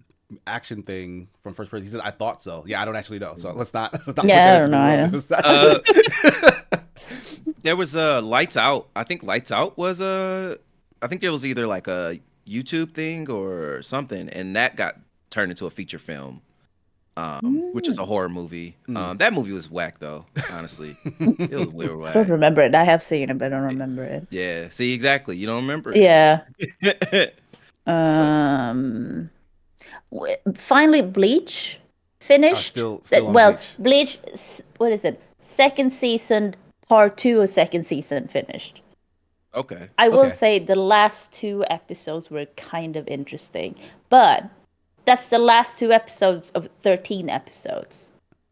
A: action thing from first person. He said, "I thought so." Yeah, I don't actually know, so let's not put
C: Yeah,
A: that
C: I
A: into
C: don't
A: the
C: know.
A: world if it's not
D: Uh,
A: true.
D: there was Lights Out. I think Lights Out was I think it was either like a YouTube thing or something, and that got turned into a feature film, which is a
C: Mm.
D: horror movie.
A: Mm.
D: That movie was whack though. Honestly, it was real
C: I don't
D: whack.
C: remember it. I have seen it, but I don't remember it.
D: Yeah. See, exactly. You don't remember
C: Yeah.
D: it. But
C: Um, Finally, Bleach
A: Oh,
C: finished.
A: still on
C: Well,
A: Bleach.
C: Bleach, what is it? Second season, part two of second season finished.
D: okay.
C: I will
A: Okay.
C: say the last two episodes were kind of interesting, but that's the last two episodes of 13 episodes.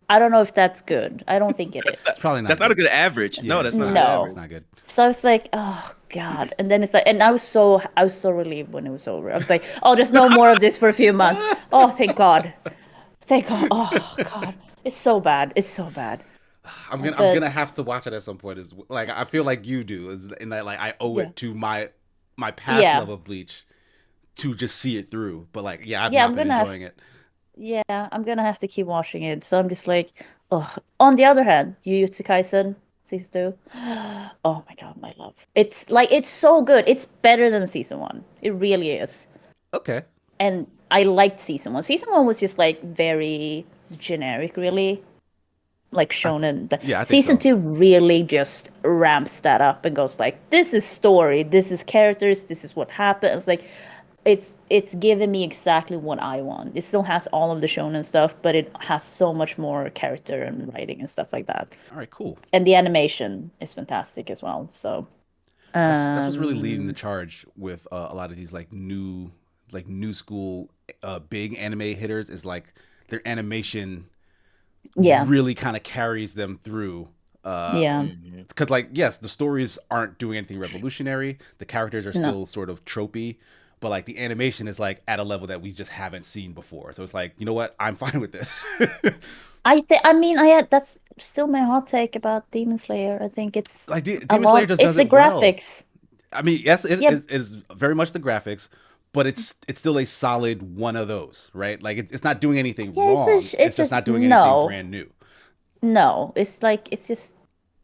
C: I don't know if that's good. I don't think it
A: It's
C: is.
A: probably not
D: That's not a
A: good.
D: good average.
A: Yeah,
D: No, that's
A: it's
D: not a
A: not.
D: good
A: It's
C: No.
D: average.
A: not good.
C: So it's like, oh God. And then it's like, and I was so relieved when it was over. I was like, oh, there's no more of this for a few months. Oh, thank God. Thank God. Oh God. It's so bad. It's so bad.
A: I'm gonna
C: But
A: have to watch it at some point. Is like I feel like you do, is in that like I owe
C: yeah.
A: it to my past
C: Yeah.
A: love of Bleach to just see it through. But like, yeah, I've
C: Yeah,
A: not
C: I'm
A: been
C: gonna have
A: enjoying it.
C: yeah, I'm gonna have to keep watching it. So I'm just like, oh. On the other hand, Jujutsu Kaisen season two. Oh my God, my love. It's so good. It's better than season one. It really is.
A: Okay.
C: And I liked season one. Season one was just like very generic, really, like
A: I,
C: shonen. But
A: yeah, I think
C: season
A: so.
C: two really just ramps that up and goes like, this is story, this is characters, this is what happens. Like, it's given me exactly what I want. It still has all of the shonen stuff, but it has so much more character and writing and stuff like that.
A: All right, cool.
C: And the animation is fantastic as well. So,
A: That's what's really leading the
C: um,
A: charge with a lot of these like new school big anime hitters is like their animation
C: yeah,
A: really kind of carries them through.
C: yeah,
D: Mhm.
A: Because like yes, the stories aren't doing anything revolutionary. The characters are
C: no.
A: still sort of tropey, but like the animation is like at a level that we just haven't seen before. So it's like, you know what? I'm fine with this.
C: I mean, that's still my hot take about Demon Slayer. I think it's
A: Like
C: a
A: Demon Slayer
C: lot.
A: just
C: It's
A: does
C: the
A: it well.
C: graphics.
A: I mean, yes,
C: Yeah,
A: it is very much the graphics, but it's still a solid one of those, right? Like it's not doing anything
C: yeah.
A: wrong. It's just not doing anything
C: No,
A: brand new.
C: no. It's like it's just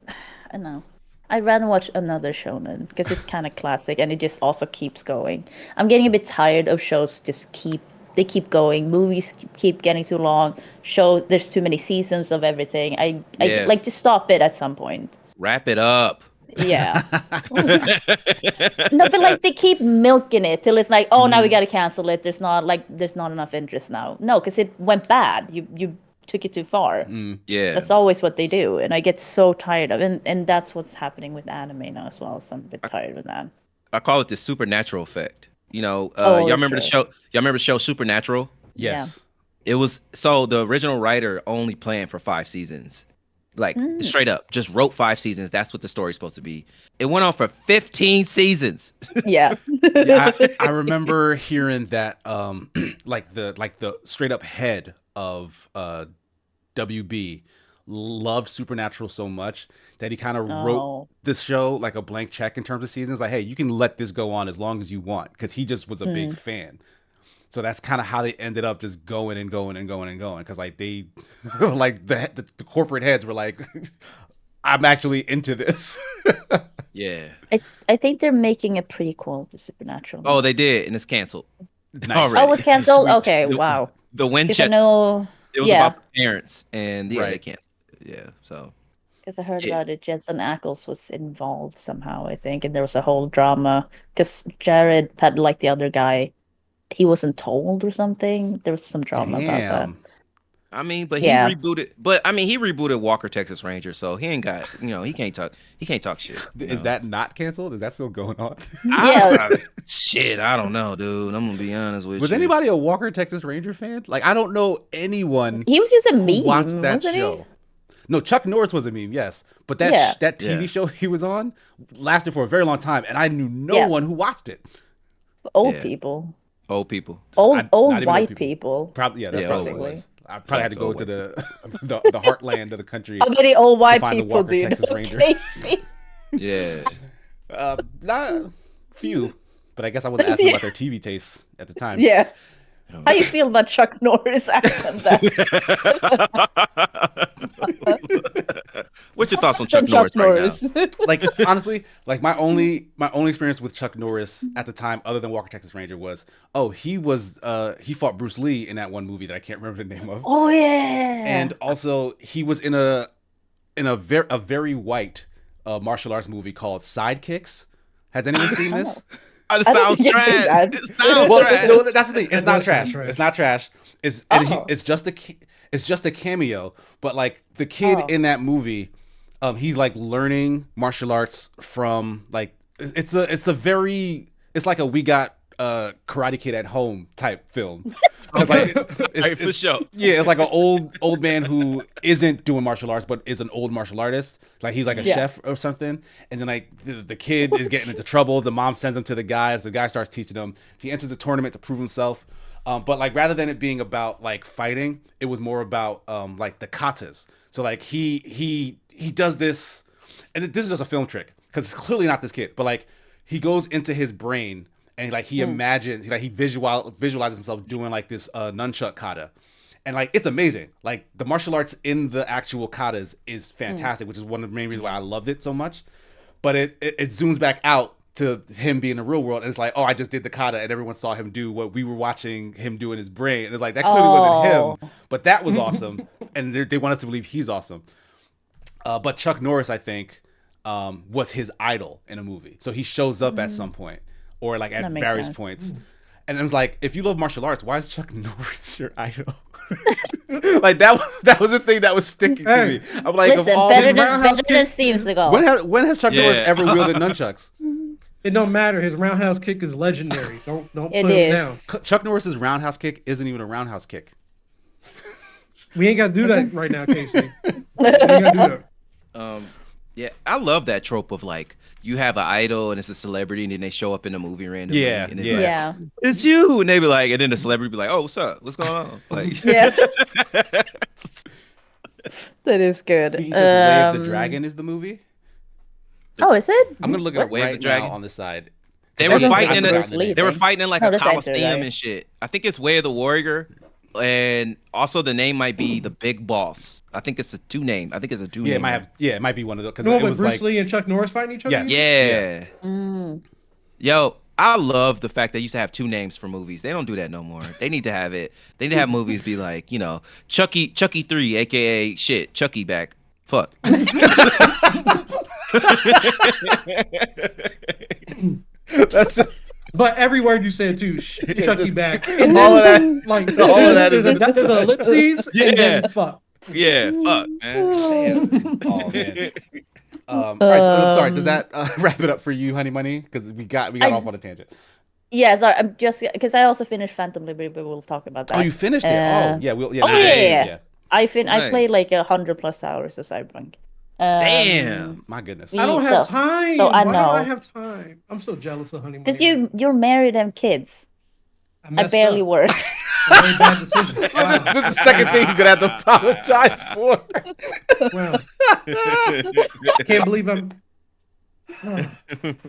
C: I don't know. I'd rather watch another shonen because it's kind of classic and it just also keeps going. I'm getting a bit tired of shows they keep going. Movies keep getting too long. There's too many seasons of everything. I
D: Yeah.
C: like to stop it at some point.
D: Wrap it up.
C: Yeah. No, but like they keep milking it till it's like, oh, now we
A: Mm,
C: gotta cancel it. There's not enough interest now. No, because it went bad. You took it too far.
A: mm.
D: Yeah.
C: That's always what they do, and I get so tired of it. And that's what's happening with anime now as well. So I'm a bit tired of that.
D: I call it the supernatural effect. Y'all
C: Oh,
D: remember the
C: sure.
D: show? Y'all remember the show Supernatural?
C: Yeah.
A: Yes.
D: It was so the original writer only planned for 5 seasons. Like
C: Mm,
D: straight up, just wrote 5 seasons. That's what the story's supposed to be. It went on for 15 seasons.
C: yeah.
A: Yeah, I remember hearing that like the straight up head of WB loved Supernatural so much that he kind of wrote
C: Oh.
A: this show like a blank check in terms of seasons. Like, hey, you can let this go on as long as you want because he just was a big
C: Mm.
A: fan. So that's kind of how they ended up just going and going and going and going because like they like the corporate heads were like I'm actually into this.
D: Yeah.
C: I think they're making a prequel to Supernatural.
D: Oh, they did, and it's canceled.
A: Nice.
C: Oh, it's canceled.
A: Sweet.
C: Okay, wow.
D: The
C: Because I
D: Winchester.
C: know,
D: It was about the parents, and yeah, they
A: Right.
D: canceled it. Yeah. So.
C: because I heard
D: Yeah.
C: about it. Jensen Ackles was involved somehow, I think, and there was a whole drama because Jared had like the other guy, he wasn't told or something. There was some drama about that.
A: Damn.
D: I mean, but
C: Yeah.
D: he rebooted Walker Texas Ranger, so he ain't got, he can't talk shit.
A: Is that not canceled? Is that still going on?
C: Yeah.
D: Shit, I don't know, dude. I'm gonna be honest with you.
A: Was anybody a Walker Texas Ranger fan? Like, I don't know anyone
C: He was just a
A: who
C: meme,
A: watched that
C: wasn't
A: show.
C: he?
A: No, Chuck Norris was a meme, yes, but that
C: Yeah.
A: that TV
D: Yeah.
A: show he was on lasted for a very long time, and I knew no
C: Yeah.
A: one who watched it.
C: Old
D: Yeah.
C: people.
D: Old people?
C: Old
A: Not even old
C: white people.
A: Probably, yeah, that's probably what it was. I probably had to go to the heartland of the country.
C: How many old white
A: find the
C: people
A: Walker
C: do you
A: Texas
C: know,
A: Ranger.
C: Casey?
D: Yeah.
A: Not few, but I guess I wasn't asking about their TV tastes at the time.
C: Yeah. How you feel about Chuck Norris accent then?
D: What's your thoughts on Chuck Norris right now?
A: Like, honestly, like my only experience with Chuck Norris at the time, other than Walker Texas Ranger, was he fought Bruce Lee in that one movie that I can't remember the name of.
C: Oh yeah.
A: And also he was in a very white martial arts movie called Sidekicks. Has anyone seen this?
D: It
C: I don't
D: sounds
C: think I've seen
D: trash.
C: that.
D: It sounds
A: Well,
D: trash.
A: no, that's the thing. It's
B: That
A: not
B: does sound
A: trash.
B: trash.
A: It's not trash. It's just a cameo. But like the kid in that movie, he's like learning martial arts from like it's like a We Got Karate Kid at Home type film. Like,
D: For sure.
A: Yeah, it's like an old man who isn't doing martial arts but is an old martial artist. Like he's like a chef or something. And then like the kid is getting into trouble. The mom sends him to the guy. So the guy starts teaching him. He enters the tournament to prove himself. But like rather than it being about like fighting, it was more about like the katas. So like he does this, and this is just a film trick because it's clearly not this kid. But like he goes into his brain. And like he imagines, like he visualizes himself doing like this nunchuck kata, and like it's amazing. Like the martial arts in the actual katas is fantastic, which is one of the main reasons why I loved it so much. But it zooms back out to him being in the real world, and it's like, oh, I just did the kata, and everyone saw him do what we were watching him do in his brain. And it's like that clearly wasn't him, but that was awesome, and they want us to believe he's awesome. But Chuck Norris, I think, was his idol in a movie, so he shows up at some point. Or like at various points. And it was like, if you love martial arts, why is Chuck Norris your idol? Like that was the thing that was sticking to me. I'm like,
C: listen,
A: of all
C: better
A: these,
C: than Steven Seagal.
A: when has Chuck Norris ever wielded nunchucks?
B: It don't matter. His roundhouse kick is legendary. Don't
C: It
B: put him
C: is.
B: down.
A: Chuck Norris's roundhouse kick isn't even a roundhouse kick.
B: We ain't got to do that right now, Casey. We ain't got to do that.
D: Yeah, I love that trope of like you have an idol and it's a celebrity and then they show up in the movie randomly.
A: Yeah,
D: and it's
A: yeah.
D: like,
C: Yeah.
D: it's you, and they be like, and then the celebrity be like, oh, what's up? What's going on? Like,
C: Yeah. That is good.
A: He says Way of the Dragon is the movie.
C: Oh, is it?
A: I'm gonna look it up
D: Way of the
A: right
D: Dragon?
A: now on the side.
D: They were
C: I think
D: fighting in
C: it's Bruce
D: a,
C: Lee
D: they were
C: thing.
D: fighting in like
C: No,
D: a
C: that's actor,
D: coliseum
C: right?
D: and shit. I think it's Way of the Warrior, and also the name might be the Big Boss. I think it's a two name. I think it's a two
A: Yeah,
D: name.
A: it might have. Yeah, it might be one of those because
B: The one
A: it
B: with
A: was
B: Bruce
A: like
B: Lee and Chuck Norris fighting each other?
A: Yes.
D: Yeah.
C: Mm.
D: Yo, I love the fact that they used to have two names for movies. They don't do that no more. They need to have it. They need to have movies be like, Chucky 3, aka shit, Chucky back. Fuck.
A: that's just,
B: But every word you said too, Chucky back.
A: all of that.
B: Like
A: All of that is
B: that's an ellipses and then fuck.
D: Yeah, fuck, man.
A: Oh man. All right, I'm sorry. Does that wrap it up for you, Honey Money? Because we got off on a tangent.
C: Yeah, sorry. I'm just because I also finished Phantom Liberty, but we'll talk about that.
A: Oh, you finished it? Oh, yeah.
C: Yeah. I
D: Nice.
C: played like 100+ hours of Cyberpunk.
D: Damn.
A: My goodness.
B: I don't have time.
C: So I
B: Why
C: know.
B: don't I have time? I'm so jealous of Honey Money.
C: Because you're married and kids. I
B: messed
C: barely
B: up.
C: work.
B: I made bad decisions. Wow.
A: This is the second thing you're gonna have to apologize for.
B: Wow. Can't believe I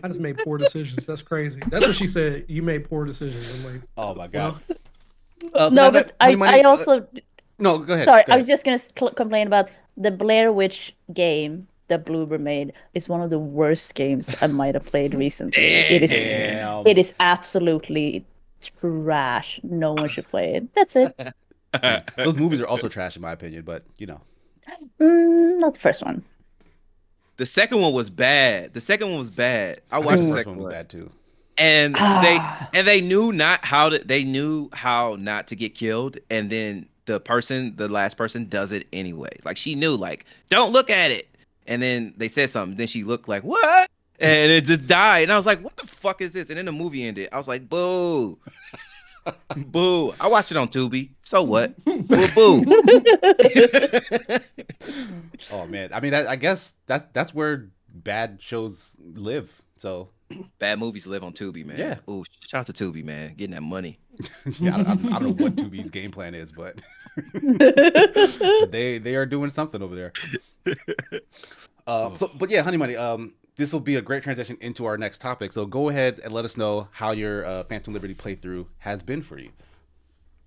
B: just made poor decisions. That's crazy. That's what she said. You made poor decisions. I'm like,
A: Oh my god.
C: No, but I also
A: no. Go ahead.
C: sorry.
A: Go
C: I
A: ahead.
C: was just gonna complain about the Blair Witch game. that Bloober made is one of the worst games I might have played recently.
D: Damn.
C: It is absolutely trash. No one should play it. That's it.
A: Those movies are also trash in my opinion, but
C: Not the first one.
D: The second one was bad. I watched the second
A: one was bad too.
D: And they knew how not to get killed, and then the last person does it anyway. Like she knew, like, don't look at it. And then they said something. Then she looked like, what? And it just died. And I was like, what the fuck is this? And then the movie ended. I was like, boo. Boo. I watched it on Tubi. So what? Boo.
A: Oh man. I mean, I guess that's where bad shows live. So
D: bad movies live on Tubi, man.
A: Yeah.
D: Ooh, shout out to Tubi, man. Getting that money.
A: Yeah, I don't know what Tubi's game plan is, but they are doing something over there. But yeah, Honey Money. This will be a great transition into our next topic. So go ahead and let us know how your Phantom Liberty playthrough has been for you.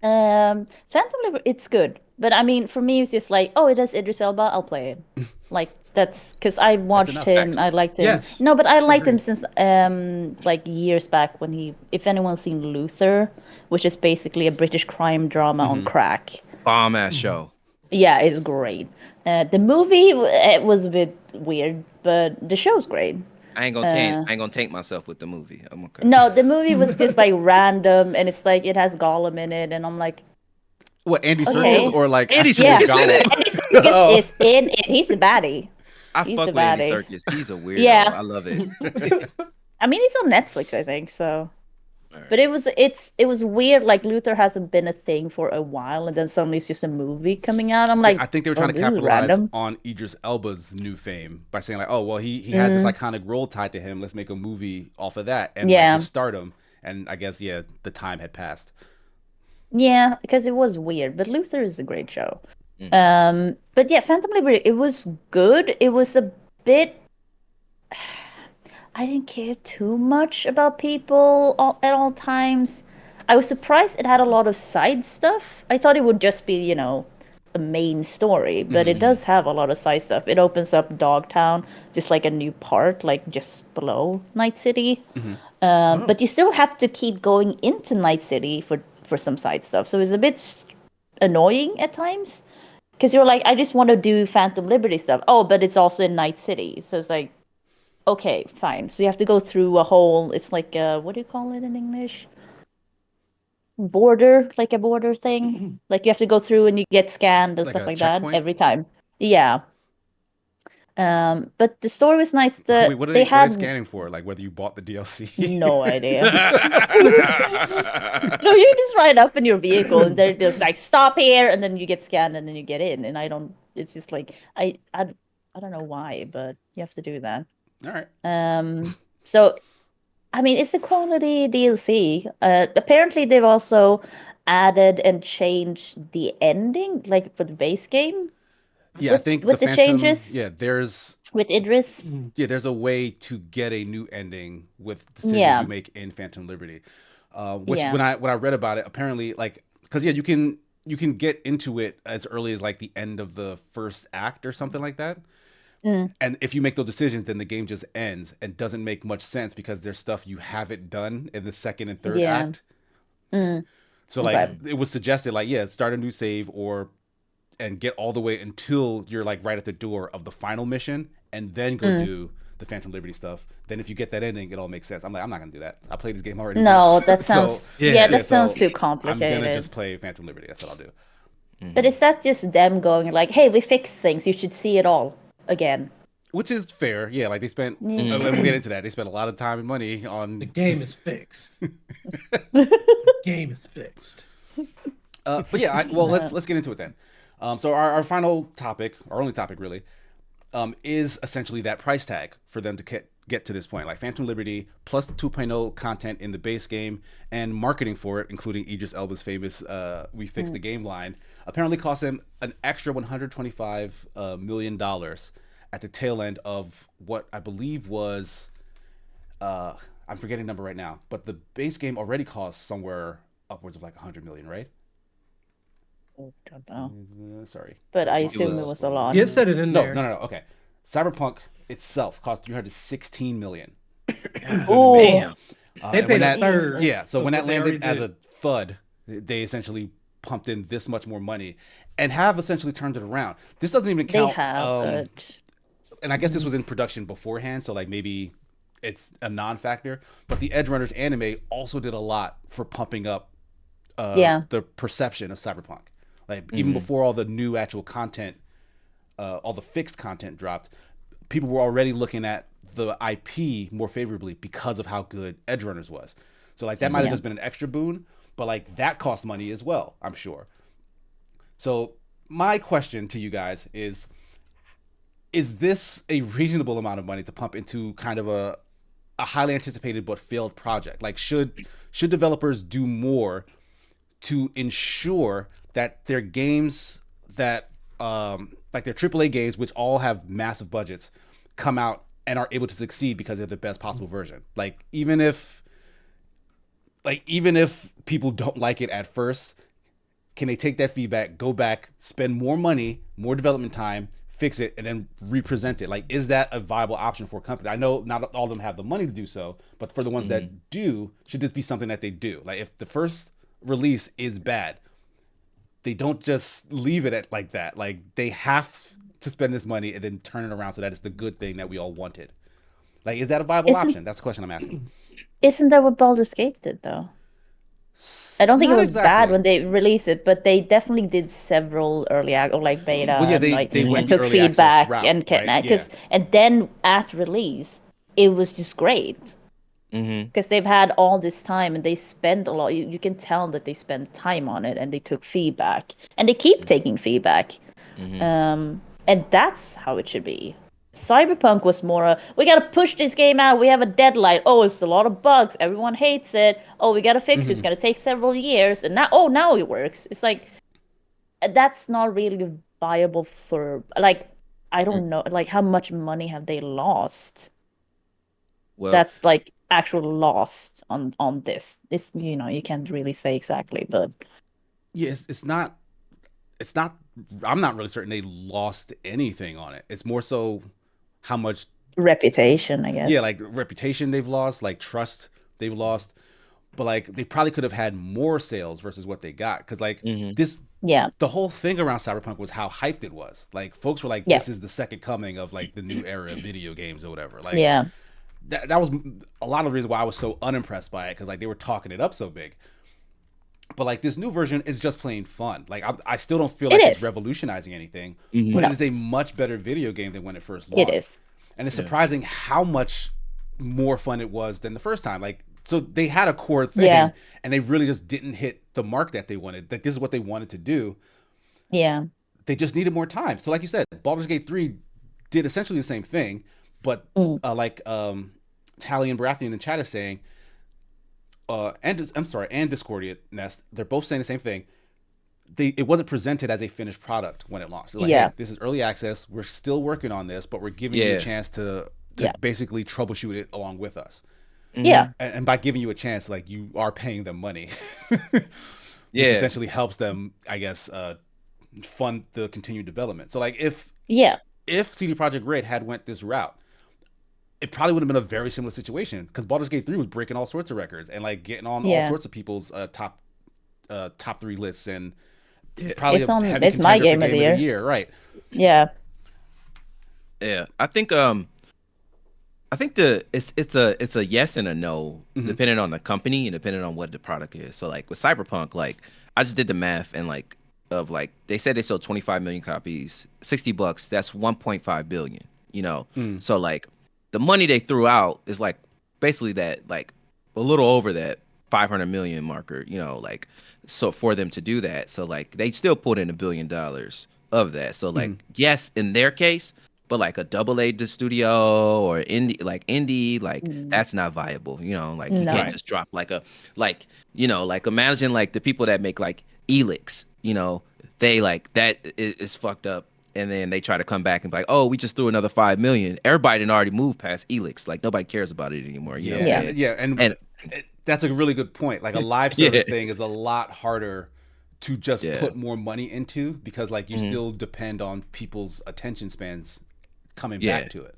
C: Phantom Liberty, it's good, but I mean, for me, it's just like, oh, it has Idris Elba, I'll play it. Like that's because I watched him, I liked him.
B: Yes.
C: No, but I liked him since like years back when he, if anyone's seen Luther, which is basically a British crime drama on crack.
D: Bomb ass show.
C: Yeah, it's great. The movie it was a bit weird, but the show's great.
D: I ain't gonna tank myself with the movie. I'm okay.
C: No, the movie was just like random, and it's like it has Gollum in it, and I'm like,
A: what, Andy Serkis or like
D: Andy Serkis in it?
C: Andy Serkis is in it. He's the baddie.
D: I fuck with Andy Serkis. He's a weirdo.
C: Yeah.
D: I love it.
C: I mean, it's on Netflix, I think. So, but it was weird. Like Luther hasn't been a thing for a while, and then suddenly it's just a movie coming out. I'm like,
A: I think they were trying to capitalize on Idris Elba's new fame by saying like, oh well, he has this iconic role tied to him. Let's make a movie off of that and like his stardom. And I guess the time had passed.
C: Yeah, because it was weird. But Luther is a great show. But yeah, Phantom Liberty, it was good. It was a bit. I didn't care too much about people at all times. I was surprised it had a lot of side stuff. I thought it would just be, a main story, but it does have a lot of side stuff. It opens up Dogtown, just like a new part, like just below Night City. But you still have to keep going into Night City for some side stuff. So it's a bit annoying at times. Because you're like, I just want to do Phantom Liberty stuff. Oh, but it's also in Night City. So it's like, okay, fine. So you have to go through a whole, it's like, what do you call it in English? Border, like a border thing. Like you have to go through and you get scanned and
A: like
C: stuff like
A: checkpoint?
C: that every time. Yeah. But the story was nice.
A: Wait, what are they scanning for? Like whether you bought the DLC?
C: No idea. No, you just ride up in your vehicle and they're just like, stop here, and then you get scanned and then you get in. And it's just like I don't know why, but you have to do that.
A: All right.
C: So I mean, it's a quality DLC. Apparently they've also added and changed the ending, like for the base game.
A: Yeah, I think
C: with the
A: Phantom,
C: changes.
A: Yeah, there's
C: with Idris.
A: Yeah, there's a way to get a new ending with decisions you make in Phantom Liberty. Which when I read about it, apparently like because you can get into it as early as like the end of the first act or something like that. And if you make those decisions, then the game just ends and doesn't make much sense because there's stuff you haven't done in the second and third act. So like it was suggested like start a new save and get all the way until you're like right at the door of the final mission and then go do the Phantom Liberty stuff. Then if you get that ending, it all makes sense. I'm like, I'm not gonna do that. I played this game already.
C: No, that sounds that sounds too complicated.
A: I'm gonna just play Phantom Liberty. That's what I'll do.
C: But is that just them going like, hey, we fixed things, you should see it all again?
A: Which is fair. Yeah, like they spent we'll get into that. They spent a lot of time and money on
B: the game is fixed. The game is fixed.
A: But yeah, let's get into it then. So our final topic, our only topic really, is essentially that price tag for them to get to this point. Like Phantom Liberty plus the 2.0 content in the base game and marketing for it, including Idris Elba's famous "We Fixed the Game" line, apparently cost them an extra $125 million at the tail end of what I believe was, I'm forgetting the number right now, but the base game already cost somewhere upwards of like 100 million, right?
C: I don't know.
A: Sorry.
C: But I assume it was a lot.
B: You said it in there.
A: No. Okay. Cyberpunk itself cost 316 million.
C: Ooh.
D: Damn.
B: They paid a third.
A: Yeah, so
B: of
A: when
B: what
A: that
B: they
A: landed
B: already
A: as
B: did.
A: a thud, they essentially pumped in this much more money and have essentially turned it around. This doesn't even
C: They
A: count.
C: have, but
A: And I guess this was in production beforehand, so like maybe it's a non-factor. But the Edge Runners anime also did a lot for pumping up
C: yeah.
A: the perception of Cyberpunk. Like even before all the new actual content, all the fixed content dropped, people were already looking at the IP more favorably because of how good Edge Runners was. So like that might have just been an extra boon, but like that cost money as well, I'm sure. So my question to you guys is this a reasonable amount of money to pump into kind of a highly anticipated but failed project? Like should developers do more to ensure that their games that like their AAA games, which all have massive budgets, come out and are able to succeed because they're the best possible version? Like even if people don't like it at first, can they take that feedback, go back, spend more money, more development time, fix it, and then represent it? Like, is that a viable option for a company? I know not all of them have the money to do so, but for the ones that do, should this be something that they do? Like, if the first release is bad, they don't just leave it at like that. Like, they have to spend this money and then turn it around so that it's the good thing that we all wanted. Like, is that a viable option? That's the question I'm asking.
C: Isn't that what Baldur's Gate did, though? I don't think it
A: Not
C: was bad
A: exactly.
C: when they released it, but they definitely did several or like beta
A: Well, yeah,
C: and like
A: they went
C: and
A: the
C: took
A: early access
C: feedback
A: route,
C: and
A: right? Yeah.
C: and then at release it was just great because they've had all this time and they spent a lot. You can tell that they spent time on it and they took feedback and they keep taking feedback, and that's how it should be. Cyberpunk was more we gotta push this game out. We have a deadline. Oh, it's a lot of bugs. Everyone hates it. Oh, we gotta fix it. It's gonna take several years. And now it works. It's like that's not really viable for like I don't know like how much money have they lost?
D: Well,
C: That's like actual lost on this. It's you can't really say exactly, but
A: Yes, it's not. I'm not really certain they lost anything on it. It's more so how much,
C: reputation, I guess.
A: yeah, like reputation they've lost, like trust they've lost. But like they probably could have had more sales versus what they got, because like this,
C: Yeah.
A: the whole thing around Cyberpunk was how hyped it was. Like folks were like,
C: Yeah.
A: this is the second coming of like the new era of video games or whatever. Like
C: Yeah.
A: that was a lot of the reason why I was so unimpressed by it, because like they were talking it up so big. But like this new version is just plain fun. Like I still don't feel like it's revolutionizing anything, but
C: No.
A: it is a much better video game than when it first
C: It
A: launched.
C: is.
A: And it's surprising how much more fun it was than the first time. Like, so they had a core thing,
C: Yeah.
A: and they really just didn't hit the mark that they wanted. Like this is what they wanted to do.
C: Yeah.
A: They just needed more time. So like you said, Baldur's Gate 3 did essentially the same thing, but like Tally and Baratheon in chat is saying, and Discordia Nest, they're both saying the same thing. It wasn't presented as a finished product when it launched. They're like, hey, this is early access. We're still working on this, but we're giving you a chance to basically troubleshoot it along with us.
C: Yeah.
A: And by giving you a chance, like you are paying them money, which essentially helps them, I guess, fund the continued development. So like if CD Projekt Red had went this route, it probably would have been a very similar situation, because Baldur's Gate 3 was breaking all sorts of records and like getting on all sorts of people's top 3 lists, and it's probably
C: It's
A: a
C: on.
A: heavy
C: It's my
A: contender for
C: game of the year.
A: right?
C: Yeah.
D: Yeah, I think it's a yes and a no, depending on the company and depending on what the product is. So like with Cyberpunk, like I just did the math and like they said they sold 25 million copies, $60, that's 1.5 billion, you know. So like the money they threw out is like basically that, like a little over that 500 million marker, you know, like, so for them to do that, so like they still put in $1 billion of that. So like yes, in their case, but like a AA studio or indie, like that's not viable, you know. Like you can't just drop like like imagine like the people that make like Elix, you know, they like that is fucked up, and then they try to come back and be like, oh, we just threw another 5 million. Everybody didn't already move past Elix, like nobody cares about it anymore, you know what I'm saying?
A: Yeah, and that's a really good point. Like a live service thing is a lot harder to just put more money into, because like you still depend on people's attention spans coming back to it.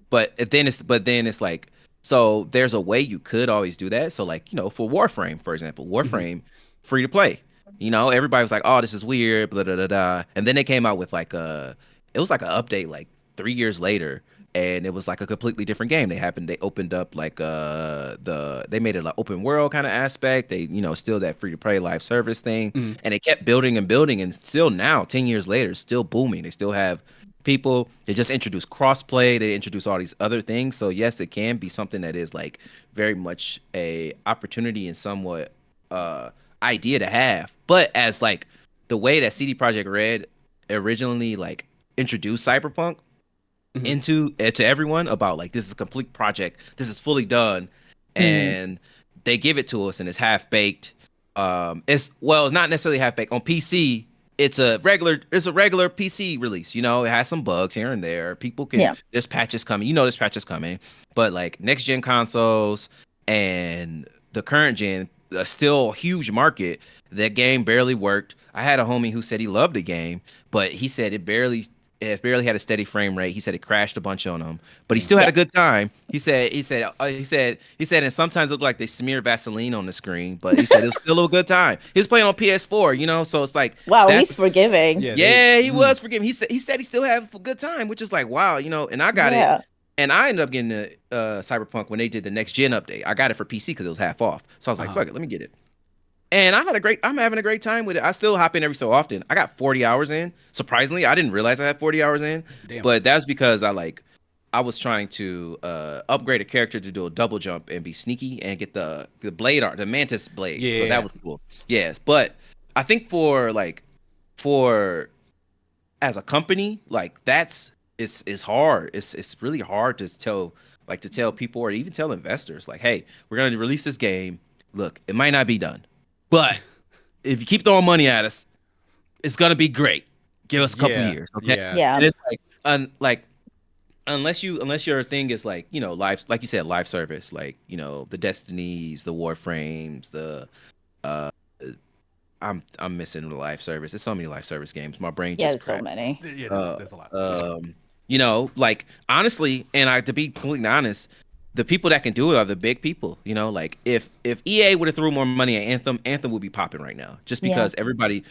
D: But then it's like, so there's a way you could always do that. So like, for Warframe, for example, Warframe free to play. Everybody was like, oh, this is weird, blah, blah, blah, blah. And then they came out with it was like an update like 3 years later, and it was like a completely different game. They opened up like they made it like open world kind of aspect. They, still that free to play live service thing. And they kept building and building, and still now, 10 years later, still booming. They still have people. They just introduced crossplay. They introduced all these other things. So yes, it can be something that is like very much a opportunity and somewhat idea to have. But as like the way that CD Projekt Red originally like introduced Cyberpunk to everyone about like, this is a complete project, this is fully done, and they give it to us and it's half baked. It's not necessarily half baked on PC. It's a regular PC release. It has some bugs here and there. People can there's patches coming. There's patches coming. But like next gen consoles and the current gen, still a huge market. That game barely worked. I had a homie who said he loved the game, but he said it barely had a steady frame rate. He said it crashed a bunch on him, but he still had a good time. He said, and sometimes it looked like they smear Vaseline on the screen, but he said it was still a good time. He was playing on PS4, so it's like,
C: wow, he's forgiving.
D: Yeah, he was forgiving. He said he still had a good time, which is like, wow, and I got it. And I ended up getting the Cyberpunk when they did the next gen update. I got it for PC because it was half off. So I was like, fuck it, let me get it. And I'm having a great time with it. I still hop in every so often. I got 40 hours in. Surprisingly, I didn't realize I had 40 hours in. Damn. But that's because I was trying to upgrade a character to do a double jump and be sneaky and get the blade art, the mantis blade. Yeah. So that was cool. Yes. But I think for as a company, like it's hard. It's really hard to tell people or even tell investors like, hey, we're gonna release this game. Look, it might not be done, but if you keep throwing money at us, it's gonna be great. Give us a couple years, okay?
C: Yeah.
D: And it's unless your thing is like, live, like you said, live service, like, the Destinies, the Warframes, the I'm missing the live service. There's so many live service games. My brain just
C: so many.
A: Yeah, there's a lot.
D: Like honestly, and to be completely honest, the people that can do it are the big people. Like if EA would have threw more money at Anthem would be popping right now. Just because everybody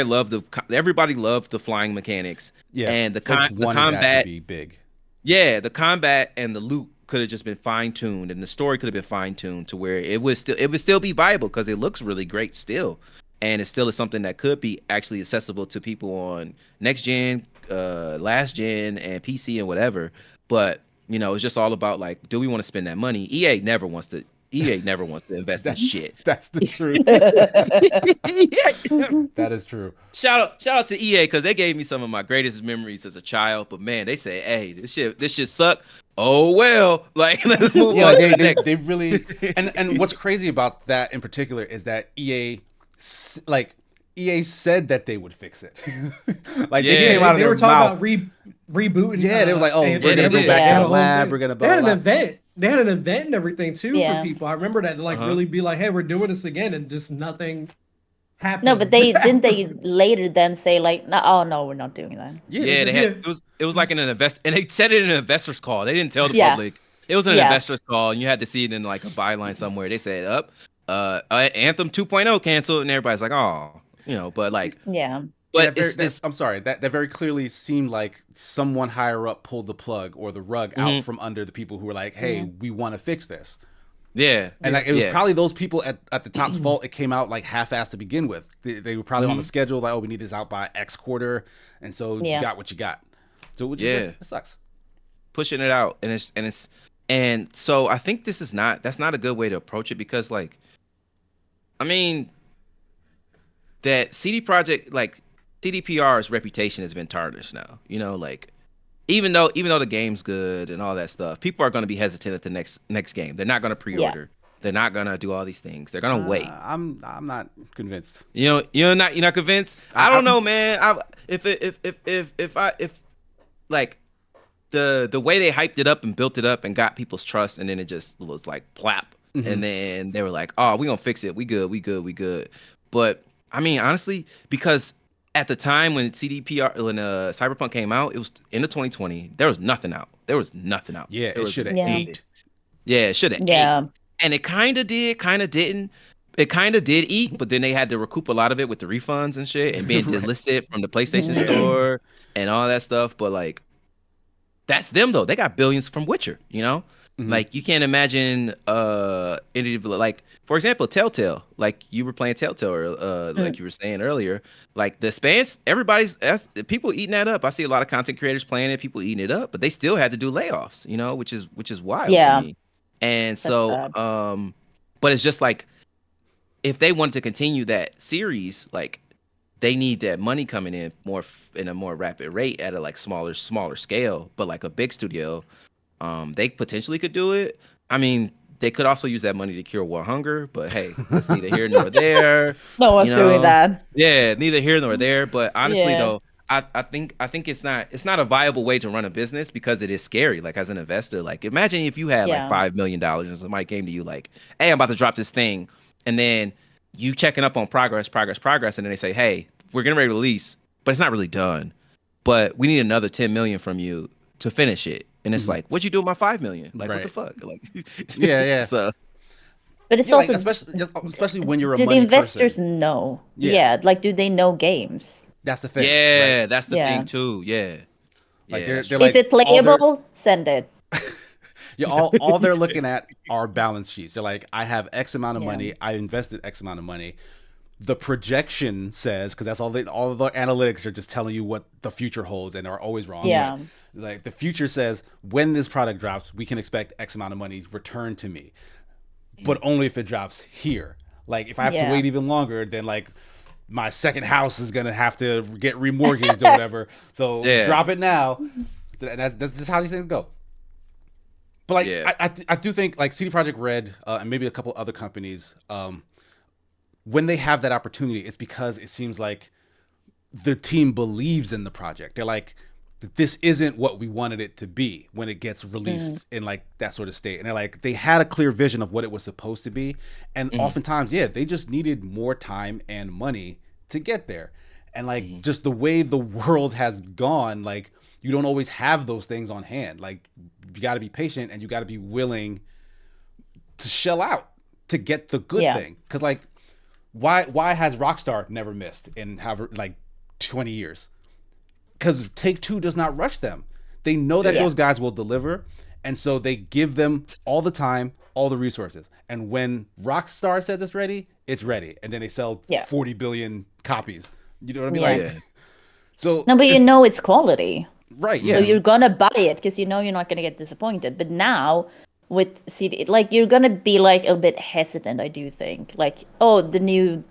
D: loved the flying mechanics.
A: Yeah,
D: and the
A: combat that to be big.
D: Yeah, the combat and the loot could have just been fine tuned, and the story could have been fine tuned to where it would still be viable because it looks really great still, and it still is something that could be actually accessible to people on next gen, last gen, and PC and whatever. But it's just all about like, do we want to spend that money? EA never wants to invest in shit.
A: That's the truth. That is true.
D: Shout out to EA because they gave me some of my greatest memories as a child. But man, they say, hey, this shit suck. Oh well, like let's move on.
A: They really and what's crazy about that in particular is that EA said that they would fix it. Like they came out of their mouth.
B: They were talking about rebooting.
A: Yeah, they were like, oh, we're gonna go back in the lab. We're gonna.
B: They had an event. They had an event and everything too for people. I remember that, really be like, hey, we're doing this again, and just nothing happened.
C: No, but they later then say like, no, we're not doing that.
D: Yeah, it was like an invest, and they said it in an investor's call. They didn't tell the public. It was an investor's call, and you had to see it in like a byline somewhere. They said Anthem 2.0 canceled, and everybody's like, oh, but like, But
A: I'm sorry, that very clearly seemed like someone higher up pulled the plug or the rug out from under the people who were like, hey, we want to fix this.
D: Yeah.
A: And it was probably those people at the top's fault. It came out like half-assed to begin with. They were probably on the schedule, like, oh, we need this out by X quarter. And so you got what you got. So it sucks.
D: Pushing it out. And so I think that's not a good way to approach it because, like, I mean, that CD Projekt, like, CDPR's reputation has been tarnished now. Like, even though the game's good and all that stuff, people are going to be hesitant at the next game. They're not going to pre-order. They're not going to do all these things. They're going to wait.
A: I'm not convinced.
D: You're not convinced? I don't know, man. If like the way they hyped it up and built it up and got people's trust, and then it just was like plap, and then they were like, oh, we gonna fix it. We good. But I mean, honestly, because at the time when Cyberpunk came out, it was in the 2020. There was nothing out.
A: Yeah,
D: There
A: it
D: was
A: should have
C: Yeah.
A: ate.
D: Yeah, it should have ate.
C: Yeah.
D: And it kind of did, kind of didn't. It kind of did eat, but then they had to recoup a lot of it with the refunds and shit and being
A: Right.
D: delisted from the PlayStation
C: Mhm.
D: Store and all that stuff. But like, that's them though. They got billions from Witcher, you know?
A: Mhm.
D: Like you can't imagine any of like for example, Telltale. Like you were playing Telltale like you were saying earlier. Like the Expanse, that's people eating that up. I see a lot of content creators playing it, people eating it up, but they still had to do layoffs, you know, which is wild to
C: Yeah.
D: me. And
C: That's
D: so
C: sad.
D: but it's just like if they wanted to continue that series, like they need that money coming in in a more rapid rate at a like smaller scale. But like a big studio, they potentially could do it. I mean, they could also use that money to cure war hunger, but hey, that's neither here nor there.
C: No one's doing that.
D: Yeah, neither here nor there. But honestly,
C: Yeah.
D: though, I think it's not a viable way to run a business because it is scary. Like as an investor, like imagine if you had like
C: Yeah.
D: $5 million and somebody came to you like, "Hey, I'm about to drop this thing," and then you checking up on progress, and then they say, "Hey, we're getting ready to release, but it's not really done. But we need another 10 million from you to finish it." And it's like, "What'd you do with my 5 million? Like, what the fuck?" Like,
A: Yeah.
D: So,
C: But it's
A: Yeah, like,
C: also
A: especially when you're a
C: do the
A: money
C: investors
A: person.
C: know?
A: Yeah.
C: Yeah. Like, do they know games?
A: That's the thing.
D: yeah,
A: right?
D: that's the
C: Yeah.
D: thing too. Yeah.
A: Like
D: Yeah,
A: they're
D: that's
A: they're
D: true.
C: Is
A: like
C: it playable? Send it.
A: yeah, all they're looking at are balance sheets. They're like, I have X amount of
C: Yeah.
A: money, I invested X amount of money. The projection says, because that's all of the analytics are just telling you what the future holds and are always wrong.
C: Yeah.
A: But, like the future says, when this product drops, we can expect X amount of money returned to me, but only if it drops here. Like if I have to
C: Yeah.
A: wait even longer, then like my second house is gonna have to get remortgaged or whatever. So
D: Yeah.
A: drop it now. So that's just how these things go. But like
D: Yeah.
A: I do think like CD Projekt Red and maybe a couple other companies, when they have that opportunity, it's because it seems like the team believes in the project. They're like, this isn't what we wanted it to be when it gets released in like that sort of state. And they're like, they had a clear vision of what it was supposed to be. And oftentimes, yeah, they just needed more time and money to get there. And like just the way the world has gone, like you don't always have those things on hand. Like you got to be patient and you got to be willing to shell out to get the good thing. Because like, why has Rockstar never missed in however like 20 years? Because Take-Two does not rush them. They know that those guys will deliver, and so they give them all the time, all the resources. And when Rockstar says it's ready, and then they sell 40 billion copies. You know what I mean?
C: Yeah.
A: Like, so
C: No, but you know it's quality.
A: right? Yeah.
C: So you're gonna buy it because you know you're not gonna get disappointed. But now with CD, like you're gonna be like a bit hesitant. I do think, like, oh, the new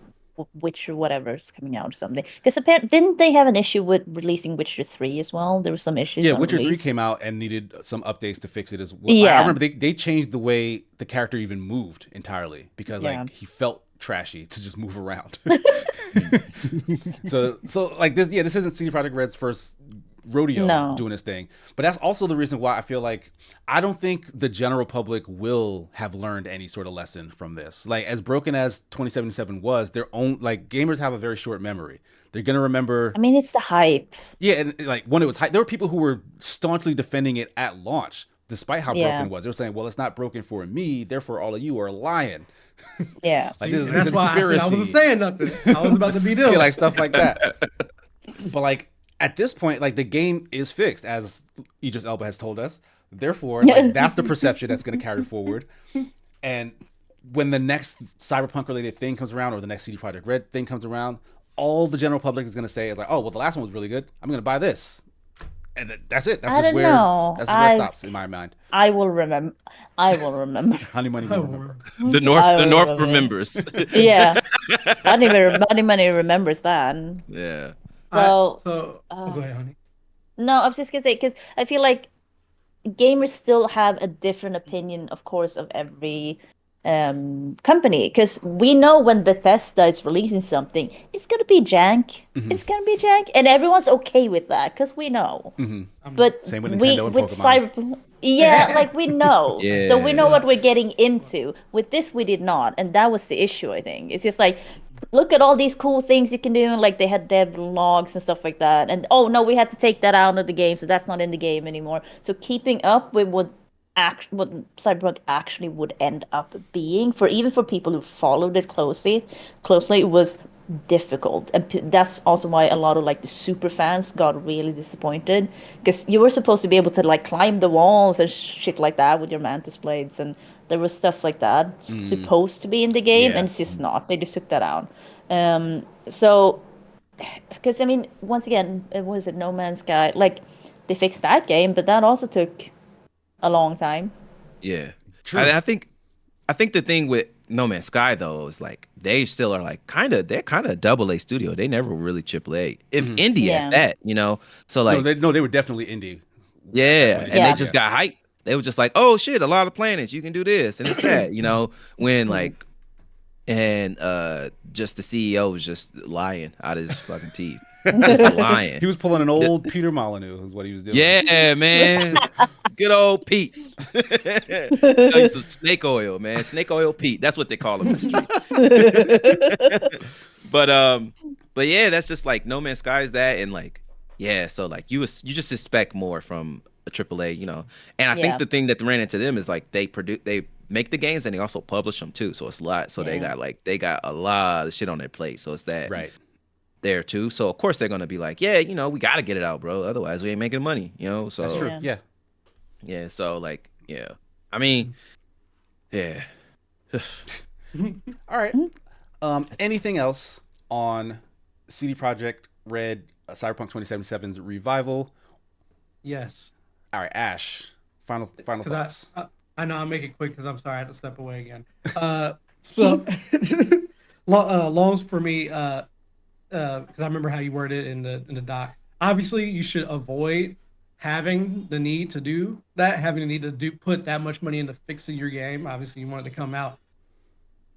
C: Witcher whatever is coming out or something. Because apparently, didn't they have an issue with releasing Witcher 3 as well? There were some issues.
A: Yeah,
C: on
A: Witcher 3
C: release.
A: came out and needed some updates to fix it as well.
C: Yeah.
A: I remember they changed the way the character even moved entirely because like he felt trashy to just move around. so like this isn't CD Projekt Red's first rodeo doing this thing. But that's also the reason why I feel like I don't think the general public will have learned any sort of lesson from this. Like as broken as 2077 was, their own like gamers have a very short memory. They're gonna remember.
C: I mean, it's the hype.
A: Yeah, and like when it was hype, there were people who were staunchly defending it at launch, despite how broken it was. They were saying, "Well, it's not broken for me, therefore all of you are lying."
C: Yeah,
A: like
B: See, that's why I said I wasn't saying nothing. I was about to be doing
A: like stuff like that. But like at this point, like the game is fixed, as Idris Elba has told us. Therefore, like, that's the perception that's going to carry forward. And when the next Cyberpunk related thing comes around, or the next CD Projekt Red thing comes around, all the general public is going to say is like, "Oh, well, the last one was really good. I'm going to buy this," and that's it. That's just where it stops in my mind.
C: I will remember.
A: Honey money.
D: The North remembers.
C: Yeah, Honey Money remembers that.
D: Yeah.
C: So
B: go ahead, honey.
C: No, I was just gonna say because I feel like gamers still have a different opinion, of course, of every company. Because we know when Bethesda is releasing something, it's gonna be jank. It's gonna be jank, and everyone's okay with that because we know. But
A: same with Nintendo and Pokemon.
C: Cyberpunk, like we know. So we know what we're getting into. With this, we did not, and that was the issue. I think it's just like look at all these cool things you can do, and like they had dev logs and stuff like that, and oh no, we had to take that out of the game, so that's not in the game anymore. So keeping up with what Cyberpunk actually would end up being, for even for people who followed it closely, it was difficult, and that's also why a lot of like the super fans got really disappointed, because you were supposed to be able to like climb the walls and shit like that with your mantis blades, and there was stuff like that supposed to be in the game,
A: Yeah.
C: and it's just not. They just took that out. So, because I mean, once again, it was it No Man's Sky. Like they fixed that game, but that also took a long time.
D: Yeah,
A: True.
D: I think the thing with No Man's Sky though is like they still are like they're kind of double A studio. They never really triple A, if indie at
C: Yeah.
D: that, you know. So like,
A: they were definitely indie.
D: yeah,
A: when
D: and they
C: Yeah.
D: just got hyped. They were just like, oh shit, a lot of planets, you can do this and it's that, you know. When like, and just the CEO was just lying out of his fucking teeth, just lying.
A: He was pulling an old Peter Molyneux, is what he was doing.
D: Yeah, man. Good old Pete. Sell you some snake oil, man. Snake oil Pete. That's what they call him in the street. But yeah, that's just like No Man's Sky is that, and like, yeah, so like you just expect more from a AAA, you know. And I
C: Yeah.
D: think the thing that ran into them is like they make the games and they also publish them too. So it's a lot. So
C: Yeah.
D: they got a lot of shit on their plate. So it's that
A: Right.
D: there too. So of course they're gonna be like, yeah, you know, we gotta get it out, bro. Otherwise we ain't making money, you know. So
A: That's true.
C: Yeah.
A: Yeah.
D: yeah, so like, yeah. I mean, yeah.
A: All right. Anything else on CD Projekt Red Cyberpunk 2077's revival?
B: Yes.
A: All right, Ash. Final thoughts.
B: I know I'll make it quick because I'm sorry I had to step away again. So longs for me, because I remember how you worded it in the doc. Obviously, you should avoid having the need to do that, having the need to put that much money into fixing your game. Obviously, you want it to come out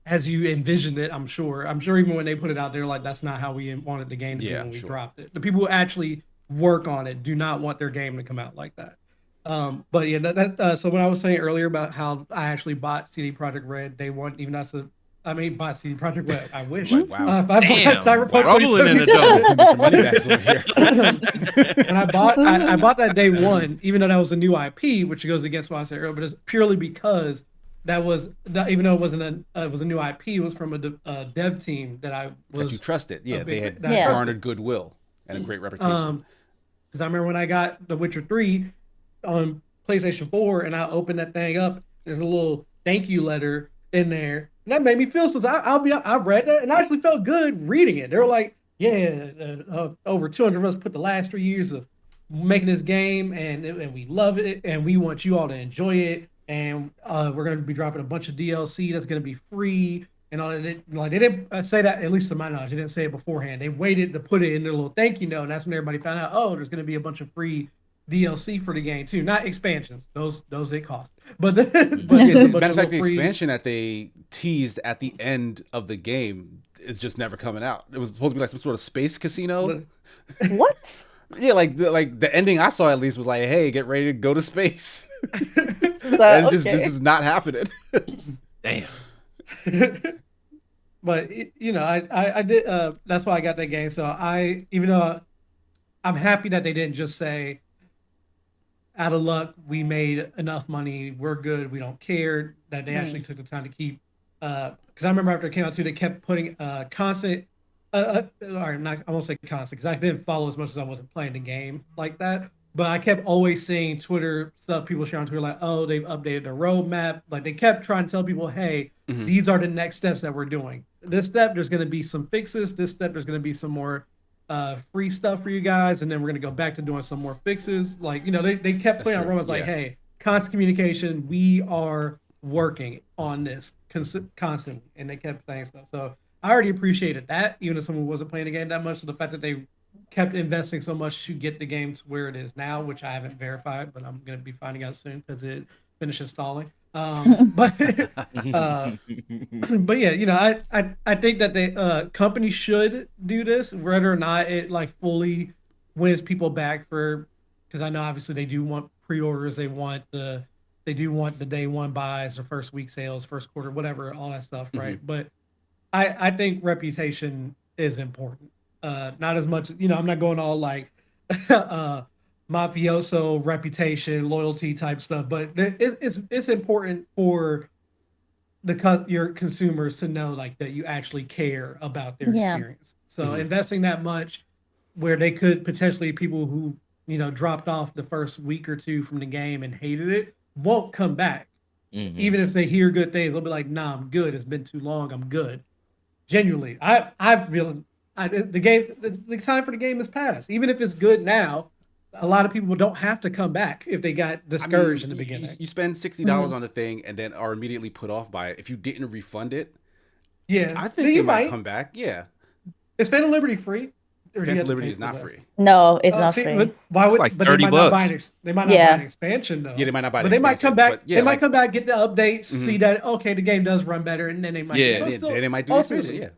B: as you envisioned it. I'm sure even when they put it out there, like that's not how we wanted the game to be when we dropped it. The people who actually work on it do not want their game to come out like that. But yeah, so when I was saying earlier about how I actually bought CD Projekt Red day one, even though bought CD Projekt Red. I wish.
A: Like, wow.
B: If I bought Cyberpunk
D: rolling in the
B: 2077,
D: dough.
A: Some money back over here.
B: and I bought that day one, even though that was a new IP, which goes against what I said earlier, but it's purely because even though it was a new IP, it was from a dev team that
A: you trusted. Yeah, they had
C: Yeah.
A: garnered goodwill and a great reputation.
B: Because I remember when I got The Witcher 3 on PlayStation 4 and I opened that thing up, there's a little thank you letter in there. And that made me feel something. I read that and I actually felt good reading it. They were like, yeah, over 200 of us put the last 3 years of making this game and we love it and we want you all to enjoy it. And we're going to be dropping a bunch of DLC that's going to be free and all that. Like they didn't say that, at least to my knowledge. They didn't say it beforehand. They waited to put it in their little thank you note. And that's when everybody found out, oh, there's going to be a bunch of free DLC for the game too. Not expansions. Those they cost. But
A: Matter of fact, the expansion that they teased at the end of the game is just never coming out. It was supposed to be like some sort of space casino.
C: What?
A: Yeah, like the ending I saw at least was like, hey, get ready to go to space.
C: So,
A: this is not happening.
D: Damn.
B: But I did. That's why I got that game. So even though I'm happy that they didn't just say, out of luck, we made enough money, we're good, we don't care. That they actually took the time to keep. Because I remember after it came out too, they kept putting constant. I won't say constant because I didn't follow as much as I wasn't playing the game like that. But I kept always seeing Twitter stuff, people sharing on Twitter like, oh, they've updated the roadmap. Like they kept trying to tell people, hey, these are the next steps that we're doing. This step, there's going to be some fixes. This step, there's going to be some more free stuff for you guys. And then we're going to go back to doing some more fixes. Like, they kept putting on roadmaps like, hey, constant communication. We are working on this constantly. And they kept saying stuff. So I already appreciated that, even if someone wasn't playing the game that much. So the fact that they kept investing so much to get the game to where it is now, which I haven't verified, but I'm going to be finding out soon because it finishes stalling. But yeah, I think that the company should do this, whether or not it like fully wins people back because I know obviously they do want pre-orders, they do want the day one buys, the first week sales, first quarter, whatever, all that stuff, right? But I think reputation is important. Not as much, I'm not going all like mafioso reputation, loyalty type stuff, but it's important for your consumers to know like that you actually care about their experience. So investing that much where they could potentially people who dropped off the first week or two from the game and hated it won't come back. Even if they hear good things, they'll be like, "Nah, I'm good. It's been too long. I'm good." Genuinely, I feel the time for the game has passed. Even if it's good now, a lot of people don't have to come back if they got discouraged in the beginning.
A: You spend $60 on the thing and then are immediately put off by it. If you didn't refund it, I think they might come back. Yeah.
B: Is Phantom Liberty free?
A: Phantom Liberty is not free.
C: No, it's not free.
B: But why would?
D: It's like
B: but
D: $30.
B: They might not buy an expansion though.
A: Yeah, they might not buy.
B: But they might come back. They might come back, get the updates, see that okay, the game does run better, and then they might.
A: Yeah, they might do the expansion. Yeah.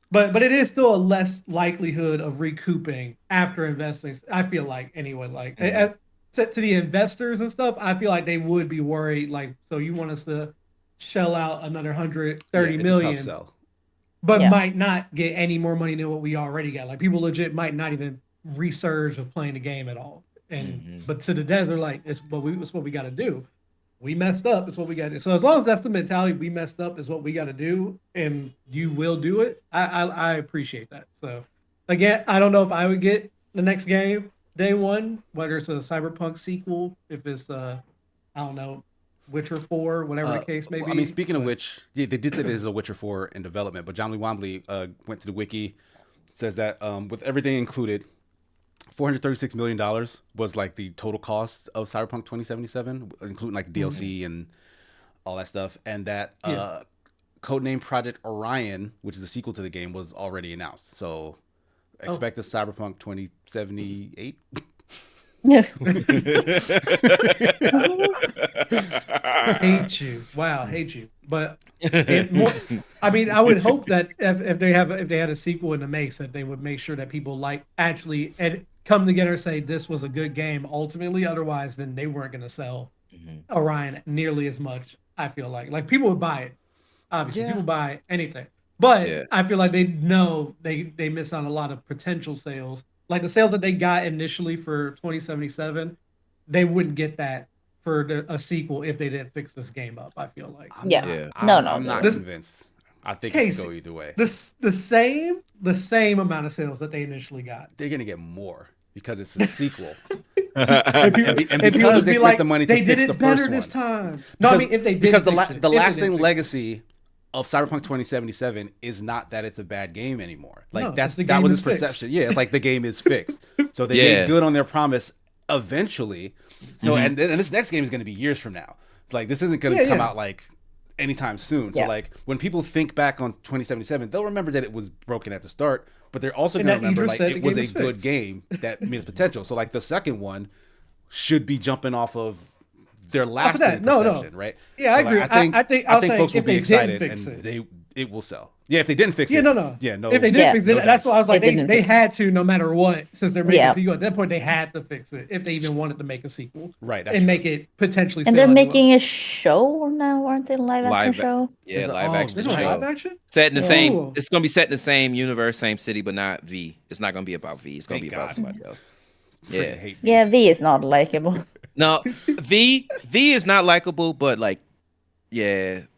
B: But it is still a less likelihood of recouping after investing. I feel like anyway, like to the investors and stuff, I feel like they would be worried. Like, so you want us to shell out another 130 million,
A: it's a tough sell.
B: But might not get any more money than what we already got. Like people legit might not even resurge of playing the game at all. And but to the desert, like it's what we got to do. We messed up. It's what we got to do. So as long as that's the mentality, we messed up is what we got to do, and you will do it. I appreciate that. So again, I don't know if I would get the next game day one, whether it's a Cyberpunk sequel, if it's I don't know, Witcher 4, whatever the case may be.
A: I mean, speaking of which, they did say there's a Witcher 4 in development, but John Lee Wambley went to the wiki, says that with everything included, $436 million was like the total cost of Cyberpunk 2077, including like DLC and all that stuff, and that codename Project Orion, which is a sequel to the game, was already announced. So expect a Cyberpunk 2078.
B: Hate you. Wow, hate you. But I mean, I would hope that if they had a sequel in the makes, that they would make sure that people like actually and come together and say this was a good game ultimately. Otherwise, then they weren't going to sell Orion nearly as much. I feel like people would buy it. Obviously, people buy anything. But I feel like they know they miss on a lot of potential sales. Like the sales that they got initially for 2077, they wouldn't get that for a sequel if they didn't fix this game up. I feel like.
A: I'm not convinced. I think it could go either way.
B: The same amount of sales that they initially got.
A: They're gonna get more because it's a sequel. and because they spent the money to fix the first one.
B: This time. No, I mean if they did
A: because the lasting legacy of Cyberpunk 2077 is not that it's a bad game anymore. Like that was his perception. Yeah, it's like the game is fixed. So they made good on their promise eventually. So and this next game is going to be years from now. Like this isn't going to come out like anytime soon. So like when people think back on 2077, they'll remember that it was broken at the start, but they're also going to remember like it was a good game that made its potential. So like the second one should be jumping off of their lasting perception, right?
B: Yeah,
A: so
B: I agree.
A: I think folks will be excited
B: and
A: it will sell. Yeah, if they didn't fix it.
B: Yeah, no. If they did fix it, that's why I was like, they had to, no matter what, since they're making a sequel. At that point, they had to fix it if they even wanted to make a sequel,
A: right?
B: And make it potentially.
C: And they're making a show now, aren't they? Live action show.
D: Yeah, live action.
B: Live action.
D: Set in the same. It's gonna be set in the same universe, same city, but not V. It's not gonna be about V. It's gonna be about somebody else.
C: Yeah, V is not likable.
D: No, V is not likable, but like,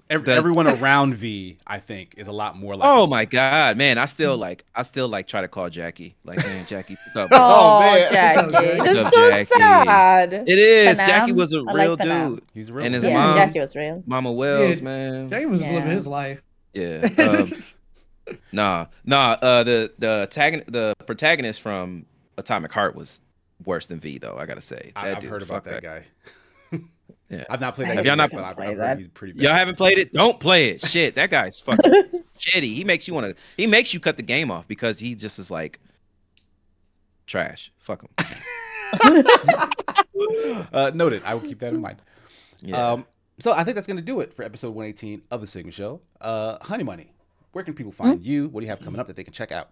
A: everyone around V, I think, is a lot more likable.
D: Oh my god, man! I still try to call Jackie. Like, man, Jackie, pick up.
C: Oh man, Jackie, that's so sad.
D: It is. Jackie was a real dude.
A: He's real.
D: And his mom,
C: Jackie was real.
D: Mama Wells, man.
B: Jackie was just living his life.
D: Yeah. The protagonist from Atomic Heart was worse than V, though. I gotta say.
A: I've heard about that guy.
D: Yeah.
A: I've not played that.
D: Have y'all not
A: but I've heard he's pretty bad.
D: Y'all haven't played it? Don't play it. Shit, that guy's fucking shitty. He makes you cut the game off because he just is like trash. Fuck him.
A: Noted. I will keep that in mind.
D: Yeah.
A: So I think that's gonna do it for episode 118 of the Sigma Show. Honey Money, where can people find you? What do you have coming up that they can check out?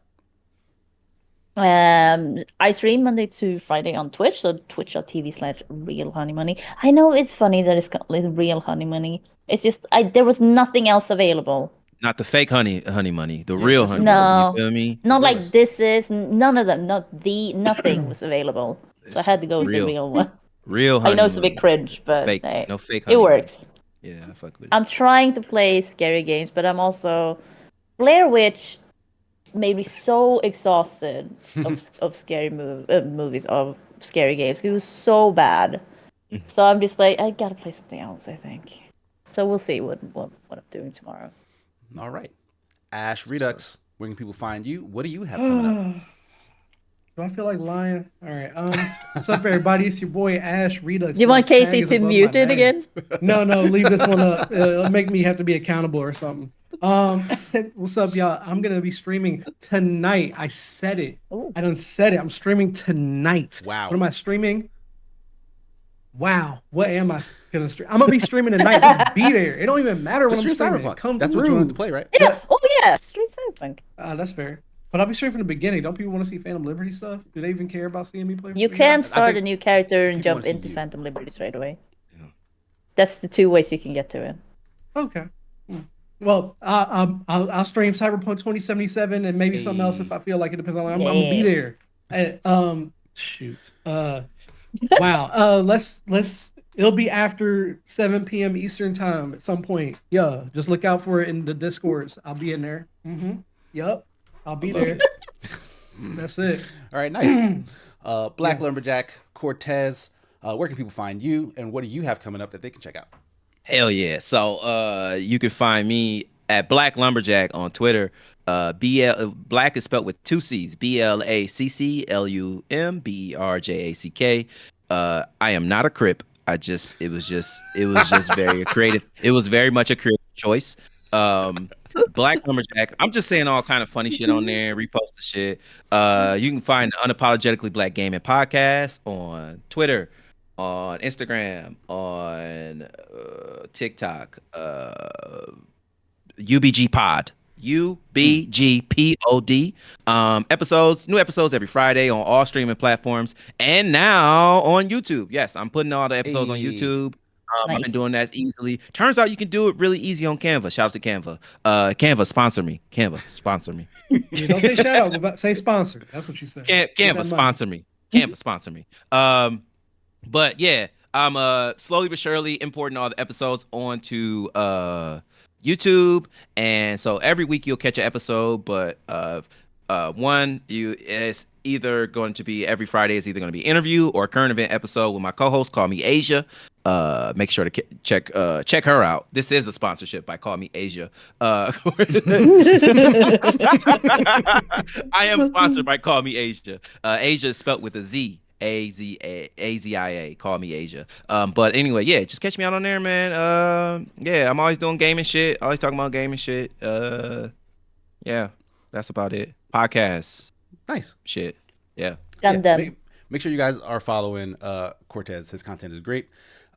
C: I stream Monday to Friday on Twitch, so twitch.tv/realhoneymoney. I know it's funny that it's called Real Honey Money. It's just there was nothing else available.
D: Not the fake honey money, the real honey money.
C: No,
D: You feel me?
C: not like this is none of them. Nothing was available, so I had to go with the real one.
D: Real honey.
C: I know it's a bit cringe, but
D: fake,
C: hey,
D: no fake honey.
C: it works.
D: Yeah, I fuck with it.
C: I'm trying to play scary games, but I'm also Blair Witch made me so exhausted of scary movies of scary games. It was so bad. So I'm just like, I gotta play something else, I think. So we'll see what I'm doing tomorrow.
A: All right. Ash Redux, where can people find you? What do you have coming up?
B: Do I feel like lying? All right. What's up, everybody? It's your boy Ash Redux.
C: Do you want Casey to mute it again?
B: No, leave this one up. It'll make me have to be accountable or something. What's up, y'all? I'm gonna be streaming tonight. I said it.
C: Ooh.
B: I done said it. I'm streaming tonight.
A: Wow.
B: What am I streaming? Wow. What am I gonna stream? I'm gonna be streaming tonight. Just be there. It don't even matter when I'm streaming.
A: Cyberpunk. That's what you wanted to play, right?
C: Yeah. Oh yeah. Stream Cyberpunk.
B: That's fair. But I'll be straight from the beginning. Don't people want to see Phantom Liberty stuff? Do they even care about seeing me play?
C: You can start a new character and jump into Phantom Liberty straight away. Yeah. That's the 2 ways you can get to it.
B: Okay. Well, I'll stream Cyberpunk 2077 and maybe something else if I feel like it. Depends on. I'm gonna be there. Shoot. Wow. Let's. It'll be after 7 p.m. Eastern time at some point. Yeah. Just look out for it in the Discords. I'll be in there. Yep. I'll be there. That's it.
A: All right, nice. Black Lumberjack, Cortez, where can people find you, and what do you have coming up that they can check out?
D: Hell yeah. So you can find me at Black Lumberjack on Twitter. Black is spelled with 2 C's. BlackLumberjack. I am not a Crip. It was just very creative. It was very much a creative choice. Black Lumberjack. I'm just saying all kind of funny shit on there, repost the shit. You can find the Unapologetically Black Gaming Podcast on Twitter, on Instagram, on TikTok, UBG Pod. UBGPOD. New episodes every Friday on all streaming platforms and now on YouTube. Yes, I'm putting all the episodes on YouTube. Nice. I've been doing that easily. Turns out you can do it really easy on Canva. Shout out to Canva. Canva, sponsor me. Canva, sponsor me.
B: Yeah, don't say shout out, but say sponsor. That's what you said.
D: Canva, sponsor me. Canva, sponsor me. But yeah, I'm slowly but surely importing all the episodes onto YouTube, and so every week you'll catch an episode. But it's either going to be every Friday is either going to be interview or a current event episode with my co-host. Call me Asia. Make sure to check her out. This is a sponsorship by Call Me Asia. I am sponsored by Call Me Asia. Asia is spelled with a Z. AZIA. Call Me Asia. But anyway, yeah, just catch me out on there, man. Yeah, I'm always doing gaming shit. Always talking about gaming shit. Yeah, that's about it. Podcasts.
A: Nice
D: shit. Yeah.
C: Done.
A: Make sure you guys are following Cortez. His content is great.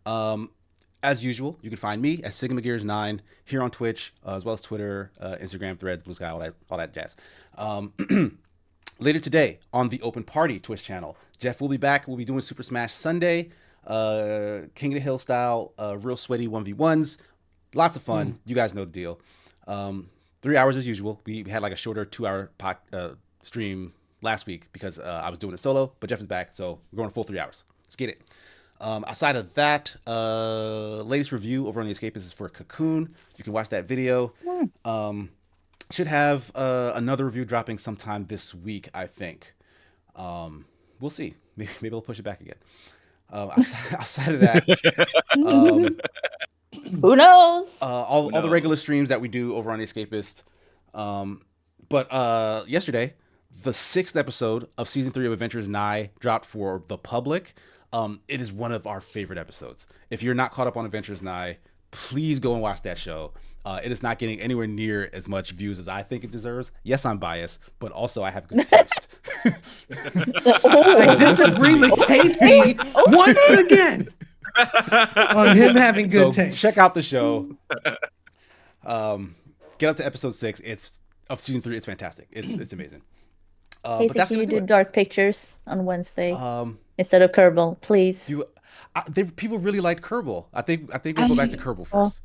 A: As usual, you can find me at Sigma Gears 9 here on Twitch, as well as Twitter, Instagram, Threads, Blue Sky, all that jazz. Later today on the Open Party Twitch channel, Jeff will be back. We'll be doing Super Smash Sunday, King of the Hill style, real sweaty 1v1s. Lots of fun. You guys know the deal. 3 hours as usual. We had like a shorter 2-hour stream last week because I was doing it solo, but Jeff is back, so we're going a full 3 hours. Let's get it. Outside of that, latest review over on The Escapist is for Cocoon. You can watch that video. Should have another review dropping sometime this week, I think. We'll see. Maybe I'll push it back again. Outside of that,
C: who knows?
A: All the regular streams that we do over on The Escapist. But yesterday, the 6th episode of season 3 of Adventures Nigh dropped for the public. It is one of our favorite episodes. If you're not caught up on Adventures Nigh, please go and watch that show. It is not getting anywhere near as much views as I think it deserves. Yes, I'm biased, but also I have good taste.
B: I disagree with Casey once again on him having good taste.
A: Check out the show. Get up to episode 6. It's of season 3. It's fantastic. It's amazing.
C: Casey,
A: but that's
C: can you
A: do
C: do Dark Pictures on Wednesday instead of Kerbal, please?
A: People really liked Kerbal. I think we'll go back to Kerbal first.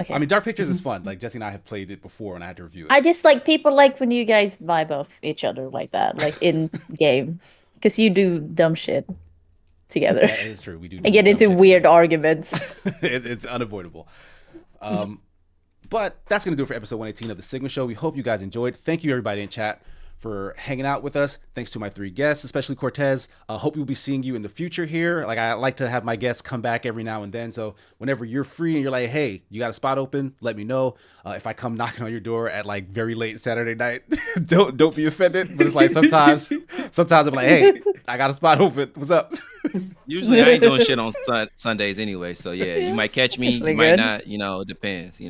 C: Okay.
A: I mean, Dark Pictures is fun. Like Jesse and I have played it before, and I had to review it.
C: I just like people like when you guys vibe off each other like that, like in game, because you do dumb shit together.
A: That is true. We do.
C: And get into weird arguments.
A: It's unavoidable. But that's going to do it for episode 118 of The Sigma Show. We hope you guys enjoyed. Thank you, everybody in chat, for hanging out with us. Thanks to my 3 guests, especially Cortez. Hope we'll be seeing you in the future here. Like, I like to have my guests come back every now and then. So whenever you're free and you're like, hey, you got a spot open, let me know. If I come knocking on your door at like very late Saturday night, don't be offended. But it's like sometimes I'm like, hey, I got a spot open. What's up?
D: Usually I ain't doing shit on Sundays anyway. So yeah, you might catch me, you might not. It depends.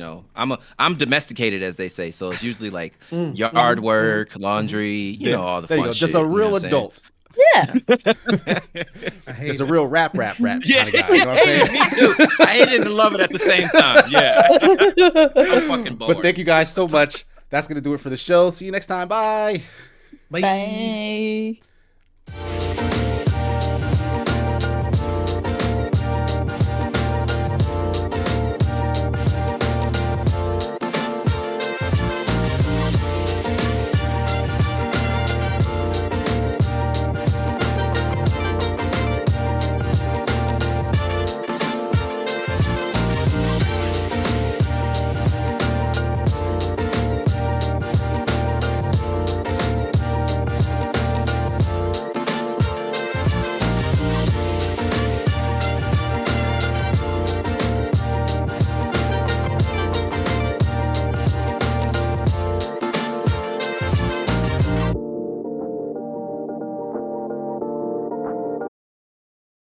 D: I'm domesticated, as they say. So it's usually like yard work, laundry. All the fun shit.
A: Just a real adult.
C: Yeah.
A: Just a real rap kind of guy. You know what I'm saying?
D: Me too. I hate it and love it at the same time. Yeah. I'm fucking bored.
A: But thank you guys so much. That's going to do it for the show. See you next time. Bye.
C: Bye.